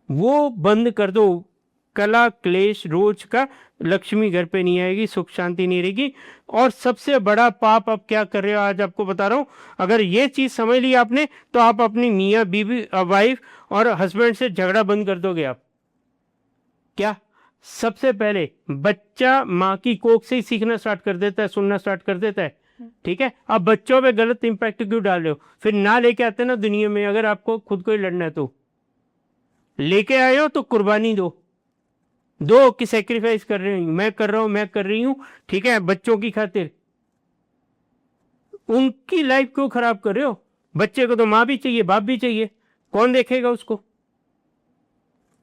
वो बंद कर दो। कला क्लेश रोज का, लक्ष्मी घर पे नहीं आएगी, सुख शांति नहीं रहेगी। और सबसे बड़ा पाप आप क्या कर रहे हो, आज आपको बता रहा हूं। अगर ये चीज समझ ली आपने, तो आप अपनी मियाँ बीवी, वाइफ और हस्बैंड से झगड़ा बंद कर दोगे आप। क्या? सबसे पहले बच्चा माँ की कोख से ही सीखना स्टार्ट कर देता है, सुनना स्टार्ट कर देता है, ठीक है? अब बच्चों पे गलत इंपैक्ट क्यों डाल रहे हो? फिर ना लेके आते ना दुनिया में, अगर आपको खुद को ही लड़ना है तो लेके आए हो तो कुर्बानी दो कि सेक्रीफाइस कर रही हूं, मैं कर रही हूं, ठीक है, बच्चों की खातिर। उनकी लाइफ क्यों खराब कर रहे हो? बच्चे को तो माँ भी चाहिए, बाप भी चाहिए, कौन देखेगा उसको?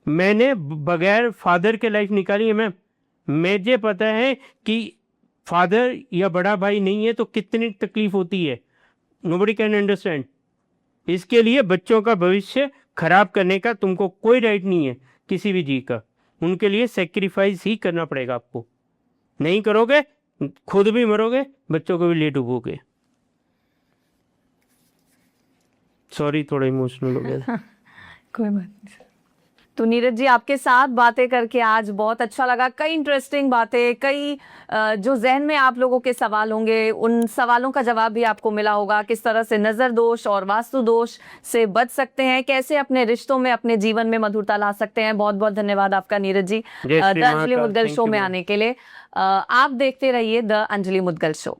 मैंने बगैर फादर के लाइफ निकाली है मैम। मुझे पता है कि फादर या बड़ा भाई नहीं है तो कितनी तकलीफ होती है। Nobody can understand. इसके लिए बच्चों का भविष्य खराब करने का तुमको कोई राइट नहीं है, किसी भी जी का। उनके लिए सेक्रीफाइस ही करना पड़ेगा आपको। नहीं करोगे, खुद भी मरोगे, बच्चों को भी ले डूबोगे। सॉरी, थोड़ा इमोशनल हो गया। कोई बात नहीं। तो नीरज जी, आपके साथ बातें करके आज बहुत अच्छा लगा। कई इंटरेस्टिंग बातें, कई जो जहन में आप लोगों के सवाल होंगे, उन सवालों का जवाब भी आपको मिला होगा। किस तरह से नजर दोष और वास्तु दोष से बच सकते हैं, कैसे अपने रिश्तों में, अपने जीवन में मधुरता ला सकते हैं। बहुत बहुत धन्यवाद आपका नीरज जी, द अंजलि मुदगल शो में आने के लिए। आप देखते रहिए द अंजलि मुदगल शो।